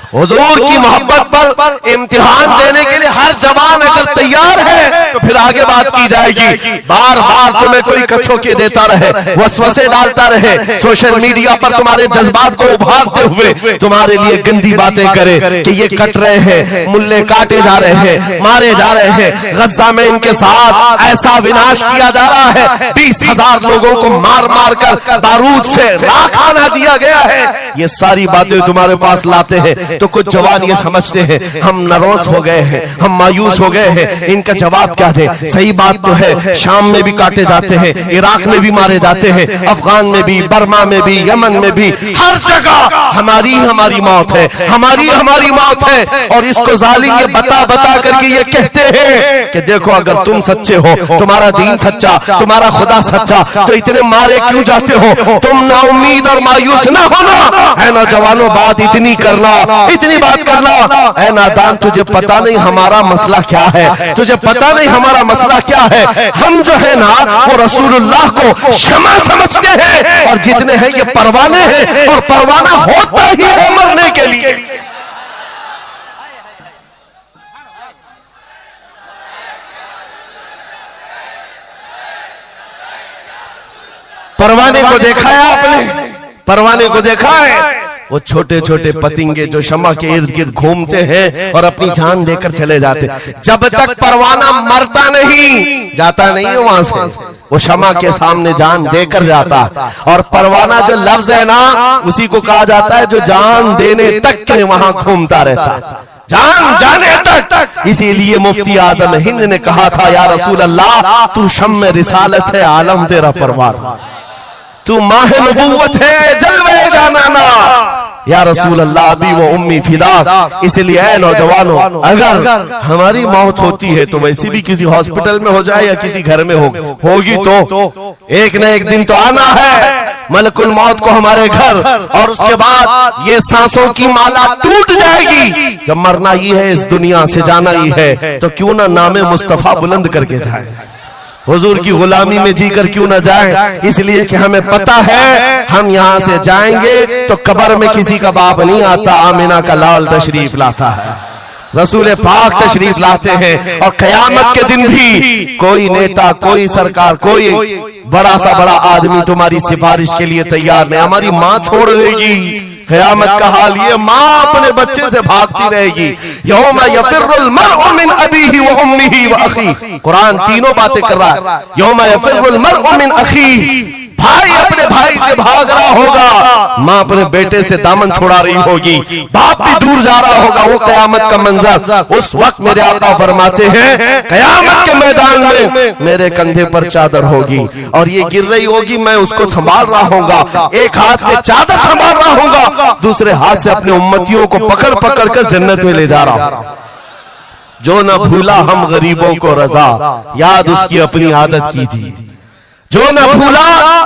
हुजूर की मोहब्बत पर इम्तिहान देने के लिए हर जवान अगर तैयार है तो फिर आगे बात की जाएगी। बार बार तुम्हें कोई कचौके देता रहे, वसवसे डालता रहे, सोशल मीडिया पर तुम्हारे जज्बात को उभारते हुए तुम्हारे लिए गंदी बातें करे कि ये कट रहे हैं, मुल्ले काटे जा रहे हैं, मारे जा रहे हैं, गज्जा में इनके साथ ऐसा विनाश किया जा रहा है, 20,000 लोगों को मार मार कर बारूद से राख बना दिया गया है। ये सारी बातें तुम्हारे पास लाते हैं तो कुछ जवान ये समझते हैं हम नरोस हो गए हैं, हम मायूस हो गए हैं, इनका जवाब क्या दे? सही बात तो है, शाम में भी काटे जाते हैं, इराक में भी मारे जाते हैं, अफगान में भी, बर्मा में भी, यमन में भी, हर जगह हमारी हमारी मौत है, हमारी हमारी मौत है। और इसको जालिम ये बता बता करके ये कहते हैं कि देखो अगर तुम सच्चे हो, तुम्हारा दीन सच्चा, तुम्हारा खुदा सच्चा, तो इतने मारे क्यों जाते हो? तुम ना उम्मीद और मायूस ना होना है ना जवानों, बात इतनी करना, इतनी बात करना है नादान, तुझे पता नहीं हमारा मसला क्या है, तुझे पता नहीं हमारा मसला क्या है। हम जो है ना वो रसूलुल्लाह को शमा समझते हैं और जितने हैं ये परवाने हैं, और परवाना होता ही है मरने के लिए। परवाने को देखा है आपने? परवाने को देखा है? वो छोटे छोटे पतिंगे जो शमा के इर्द गिर्द घूमते हैं और अपनी जान देकर चले जाते, जब तक परवाना मरता नहीं जाता नहीं है वहां से, वो शमा के सामने जान देकर जाता। और परवाना जो लफ्ज है ना उसी को कहा जाता है जो जान देने तक के वहां घूमता रहता, जान जाने तक। इसीलिए मुफ्ती आजम हिंद ने कहा था या रसूल अल्लाह तू शम्म रिसालत है, आलम तेरा परवार, तू माह नबुव्वत है, जलवे जानाना या रसूल अल्लाह अभी वो उम्मी फिदा। इसलिए ऐ नौजवानों, अगर हमारी मौत होती है तो वैसे भी किसी हॉस्पिटल में हो जाए या किसी घर में होगी तो एक न एक दिन तो आना है मलकुल मौत को हमारे घर, और उसके बाद ये सांसों की माला टूट जाएगी। जब मरना ही है, इस दुनिया से जाना ही है, तो क्यों ना नामे मुस्तफा बुलंद करके जाए, हुजूर की गुलामी में जीकर क्यों ना जाए। इसलिए कि हमें पता है हम यहाँ से जाएंगे तो कब्र में किसी का बाप नहीं आता, आमिना का लाल तशरीफ लाता है, रसूल पाक तशरीफ लाते हैं। और कयामत के दिन भी कोई नेता, कोई सरकार, कोई बड़ा सा बड़ा आदमी तुम्हारी सिफारिश के लिए तैयार नहीं। हमारी माँ छोड़ देगी, कयामत का हाल ये, माँ अपने बच्चे से भागती रहेगी। यौम यफिर्रुल मर्उ मिन अबीही व उम्मिही व अखीही, कुरान तीनों बातें कर रहा है। यौम यफिर्रुल मर्उ मिन अखीही, भाई अपने भाई से भाग रहा होगा, माँ अपने बेटे से दामन छुड़ा रही होगी, बाप भी दूर जा रहा होगा। वो कयामत का मंजर, उस वक्त मेरे आका फरमाते हैं कयामत के मैदान में मेरे कंधे पर चादर होगी और ये गिर रही होगी, मैं उसको संभाल रहा होगा, एक हाथ से चादर संभाल रहा होगा, दूसरे हाथ से अपने उम्मतियों को पकड़ पकड़ कर जन्नत में ले जा रहा हूं। जो न भूला हम गरीबों को रजा, याद उसकी अपनी आदत कीजिए। जो न भूला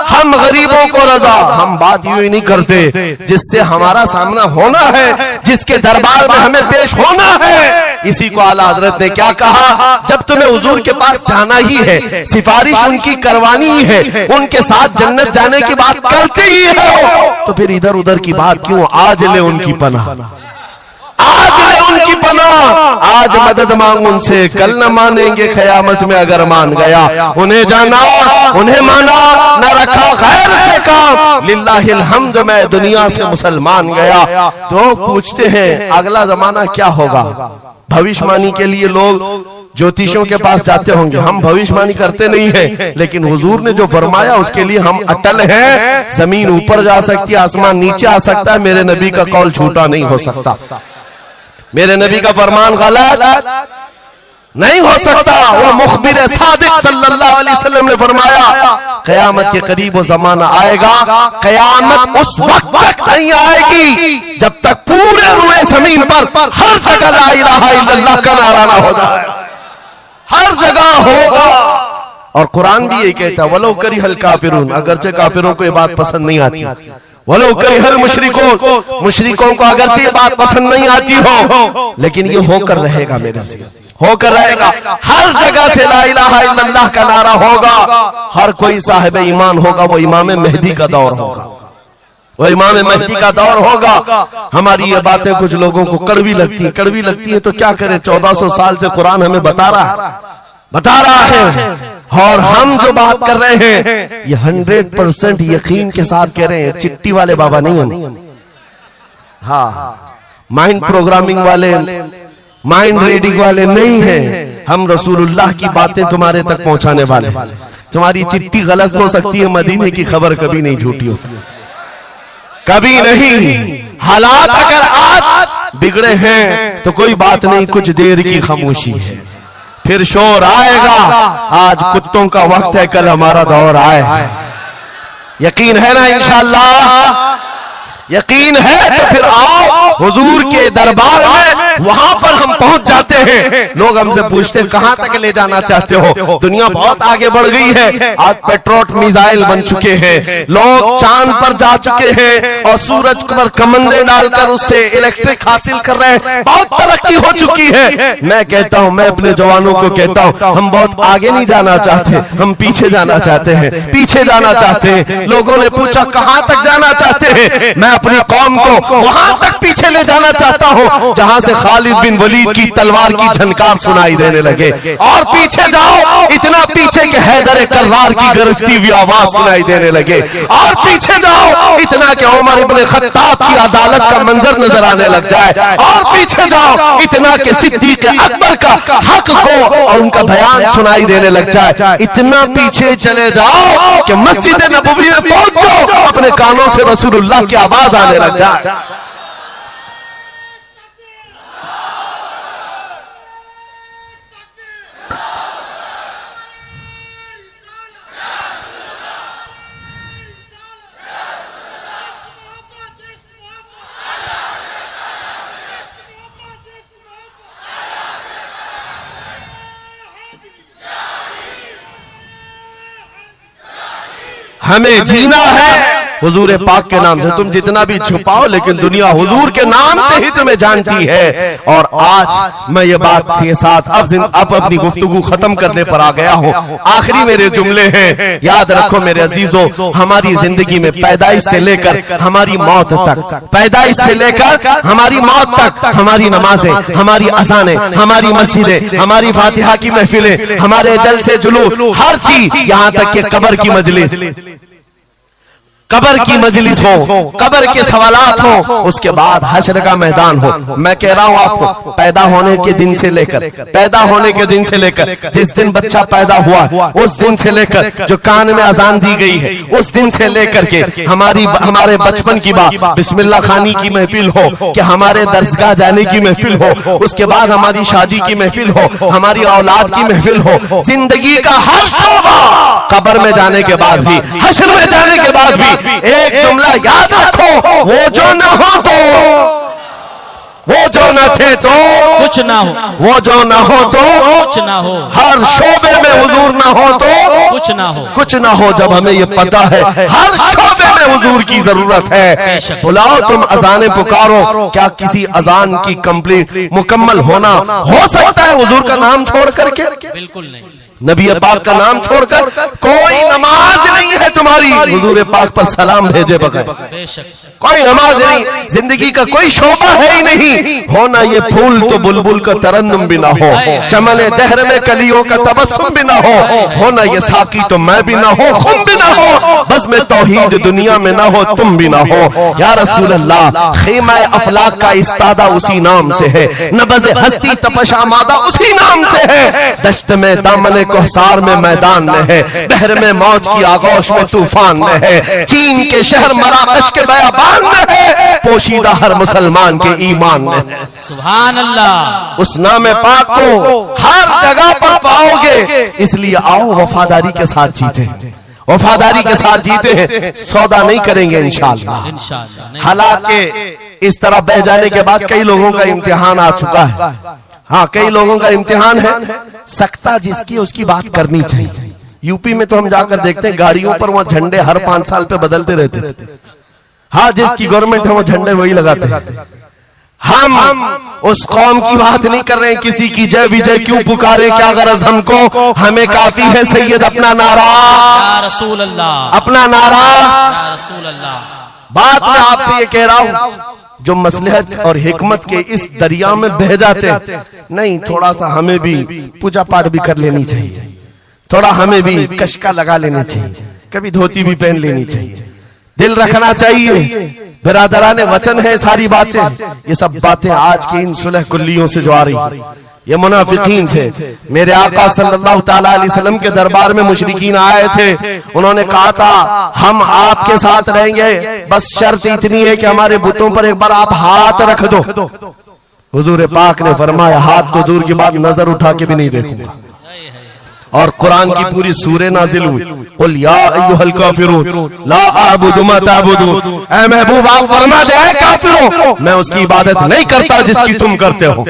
हम गरीबों को रजा, हम बात यूं ही नहीं करते, जिससे हमारा सामना होना है, जिसके दरबार में हमें पेश होना है, इसी को आला हजरत ने क्या कहा, जब तुम्हें हुजूर के पास जाना ही है, सिफारिश उनकी करवानी ही है, उनके साथ जन्नत जाने की बात करते ही हो, तो फिर इधर उधर की बात क्यों? आज ले उनकी पनाह, आज ले उनकी पनाह, आज मदद मांग उनसे, कल न मानेंगे कयामत में अगर मान गया। उन्हें जाना, उन्हें माना, न रखा खैर से काम, लिल्लाहिल हम्द, मैं दुनिया से मुसलमान गया। तो पूछते हैं अगला जमाना क्या होगा? भविष्यवाणी के लिए लोग ज्योतिषों के पास जाते होंगे, हम भविष्यवाणी करते नहीं है, लेकिन हुजूर ने जो फरमाया उसके लिए हम अटल हैं। जमीन ऊपर जा सकती है, आसमान नीचे आ सकता है, मेरे नबी का कौल झूठा नहीं हो सकता। मेरे नबी का फरमान गलत नहीं हो सकता। वो मुखबिर सादिक सल्लल्लाहु अलैहि वसल्लम ने फरमाया क़यामत के करीब वो जमाना आएगा, क़यामत उस वक्त तक नहीं आएगी जब तक पूरे रुए जमीन पर हर जगह ला इलाहा इल्लल्लाह का नारा ना हो जाए। हर जगह होगा। और कुरान भी यही कहता है वलो करिहल काफिरून, अगरचे काफिरों को ये बात पसंद नहीं आती, वलो करिहल मुशरिकून, मुशरिकों को अगरचे ये बात पसंद नहीं आती हो, लेकिन ये होकर रहेगा, मेरे से होकर रहेगा। हर जगह से ला इलाहा इल्लल्लाह का नारा होगा। हर कोई साहिब ईमान होगा, वो इमाम मेहदी का दौर होगा, वो इमाम मेहदी का दौर होगा। हमारी ये बातें कुछ लोगों को कड़वी लगती है तो क्या करें, 1400 साल से कुरान हमें बता रहा है। और हम जो बात कर रहे हैं ये 100% यकीन के साथ कह रहे हैं, चिट्ठी वाले बाबा नहीं हम, हाँ माइंड प्रोग्रामिंग वाले, माइंड रीडिंग वाले नहीं है। हम रसूलुल्लाह की बातें तुम्हारे तक पहुंचाने वाले। तुम्हारी चिट्ठी गलत हो सकती है, मदीने की खबर कभी नहीं झूठी हो सकती, कभी नहीं। हालात अगर आज बिगड़े हैं तो कोई बात नहीं, कुछ देर की खामोशी है, फिर शोर आएगा। आज कुत्तों का वक्त है, कल हमारा दौर आए। यकीन है ना? इंशाअल्लाह यकीन है तो फिर आओ हुजूर के दरबार में, वहां पर हम पहुंच जाते हैं। लोग हमसे पूछते हैं कहां तक ले जाना चाहते हो? दुनिया बहुत आगे बढ़ गई है। आज पेट्रोट मिसाइल बन चुके हैं, लोग चांद पर जा चुके हैं और सूरज पर कमंदे डालकर उससे इलेक्ट्रिक हासिल कर रहे हैं। बहुत तरक्की हो चुकी है। मैं कहता हूं, मैं अपने जवानों को कहता हूं, हम बहुत आगे नहीं जाना चाहते, हम पीछे जाना चाहते हैं, पीछे जाना चाहते हैं। लोगों ने पूछा कहां तक जाना चाहते हैं? मैं अपनी कौम को वहां तक पीछे ले जाना चाहता हूं जहां से खालिद बिन वलीद की तलवार की झनकार सुनाई देने लगे। और पीछे जाओ, इतना पीछे कि हैदर कररार की गरजती हुई आवाज सुनाई देने लगे। और पीछे जाओ, इतना कि उमर इब्न खत्ताब की अदालत का मंजर नजर आने लग जाए। और पीछे जाओ, इतना कि सिद्दीक अकबर का हक को और उनका बयान सुनाई देने लग जाए। इतना पीछे चले जाओ कि मस्जिद नबवी में पहुंचो, अपने कानों से रसूलुल्लाह की आवाज आने लग जाए। हमें जीना है हुजूर पाक के नाम से। तुम जितना भी छुपाओ, लेकिन दुनिया हुजूर के नाम से ही तुम्हें जानती है। और आज मैं ये बात के साथ अब अपनी गुफ्तगू खत्म करने पर आ गया हूँ। आखिरी मेरे जुमले हैं, याद रखो मेरे अजीजों, हमारी जिंदगी में पैदाइश से लेकर हमारी मौत तक, पैदाइश से लेकर हमारी मौत तक, हमारी नमाजें, हमारी अज़ानें, हमारी मस्जिदें, हमारी फातिहा की महफिलें, हमारे जलसे जुलूस, हर चीज, यहाँ तक कि कब्र की मजलिस, कब्र की मजलिस हो, कब्र के सवालात हो, उसके बाद हश्र का मैदान हो। मैं कह रहा हूं आपको, पैदा होने के दिन से लेकर, पैदा होने के दिन से लेकर, जिस दिन बच्चा पैदा हुआ उस दिन से लेकर, जो कान में अजान दी गई है उस दिन से लेकर के हमारे बचपन की बात, बिस्मिल्लाह खानी की महफिल हो, कि हमारे दरसगाह जाने की महफिल हो, उसके बाद हमारी शादी की महफिल हो, हमारी औलाद की महफिल हो, जिंदगी का हर शोबा, कब्र में जाने के बाद भी, हश्र में जाने के बाद भी एक जुमला याद रखो, वो जो न हो तो, वो जो न थे तो कुछ ना हो, वो जो न हो तो कुछ ना हो, हर शोबे में हुजूर ना हो तो कुछ ना हो, कुछ ना हो। जब हमें ये पता है हर शोबे में हुजूर की जरूरत है, बुलाओ तुम अजाने पुकारो। क्या किसी अजान की कंप्लीट मुकम्मल होना हो सकता है हुजूर का नाम छोड़ करके? बिल्कुल नहीं। नबी पाक का नाम छोड़कर कोई नमाज नहीं है तुम्हारी हुजूर पाक पर सलाम भेजे बगैर, कोई नमाज नहीं, जिंदगी का कोई शोभा है ही नहीं। होना ये फूल तो बुलबुल का तरन्नुम भी ना हो, चमने दहर में कलियों का तबस्सुम भी ना हो, होना ये साकी तो मैं भी ना हो, खुम भी ना हो, बस में तौहीद दुनिया में ना हो, तुम भी ना हो। या रसूल अल्लाह, खीमा अफलाक का इस्तादा उसी नाम से है, नबज़ हस्ती तपश आमादा उसी नाम से है, दश्त में दामन कोहसार में मैदान में है, बहर में मौज की आगोश में तूफान में है, चीन के शहर मराकश के बयाबान में है, पोशीदा हर मुसलमान के ईमान में है। सुभान अल्लाह। उस नाम पाक को हर जगह पर पाओगे। इसलिए आओ वफादारी के साथ जीते, वफादारी के साथ जीते हैं, सौदा नहीं करेंगे इंशाअल्लाह। इंशाअल्लाह। हालांकि इस तरह बह जाने के बाद कई लोगों का इम्तिहान आ चुका है। हाँ, कई लोगों का इम्तिहान है। सख्ता जिसकी उसकी बात करनी चाहिए। यूपी में तो हम जाकर देखते हैं गाड़ियों पर वहां झंडे हर 5 साल पे बदलते रहते। हाँ, जिसकी गवर्नमेंट है वो झंडे वही लगाते हैं। हम उस कौम की बात नहीं कर रहे हैं, किसी की जय विजय क्यों पुकारे, क्या गरज हमको, हमें काफी है सैयद अपना नारा, या रसूल अल्लाह, अपना नारा। या रसूल अल्लाह। बात मैं आपसे ये कह रहा हूं, जो मसलहत और हिकमत के इस दरिया में बह जाते नहीं, थोड़ा सा हमें भी पूजा पाठ भी कर लेनी चाहिए, थोड़ा हमें भी कशका लगा लेनी चाहिए, कभी धोती भी पहन लेनी चाहिए, दिल रखना चाहिए। बिरादराने वतन है सारी बातें, ये सब बातें आज की इन सुलह कुल्लियों से जो आ रही, ये मुनाफिकीन से। मेरे आका सल्लल्लाहु ताला अलैहि वसल्लम के दरबार में मुशरिकीन आए थे, उन्होंने कहा था हम आपके साथ रहेंगे, बस शर्त इतनी है कि हमारे बुतों पर एक बार आप हाथ रख दो। हुजूर पाक ने फरमाया हाथ तो दूर की बात, नजर उठा के भी नहीं देखूंगा। और कुरान की पूरी सूरह नाजिल हुई, कुल या अय्युहल काफिरून ला अअबुदु मा तअबुदून। ऐ महबूब आप फरमा दे ऐ काफिरों, मैं उसकी इबादत नहीं करता जिसकी तुम करते हो,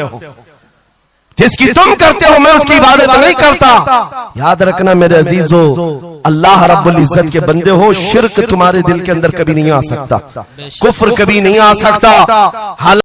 जिसकी तुम करते हो मैं उसकी इबादत नहीं करता। याद रखना मेरे अजीजों, अल्लाह रब्बुल इज्जत के बंदे हो, शिर्क तुम्हारे दिल के अंदर कभी नहीं आ सकता, कुफ्र कभी नहीं आ सकता।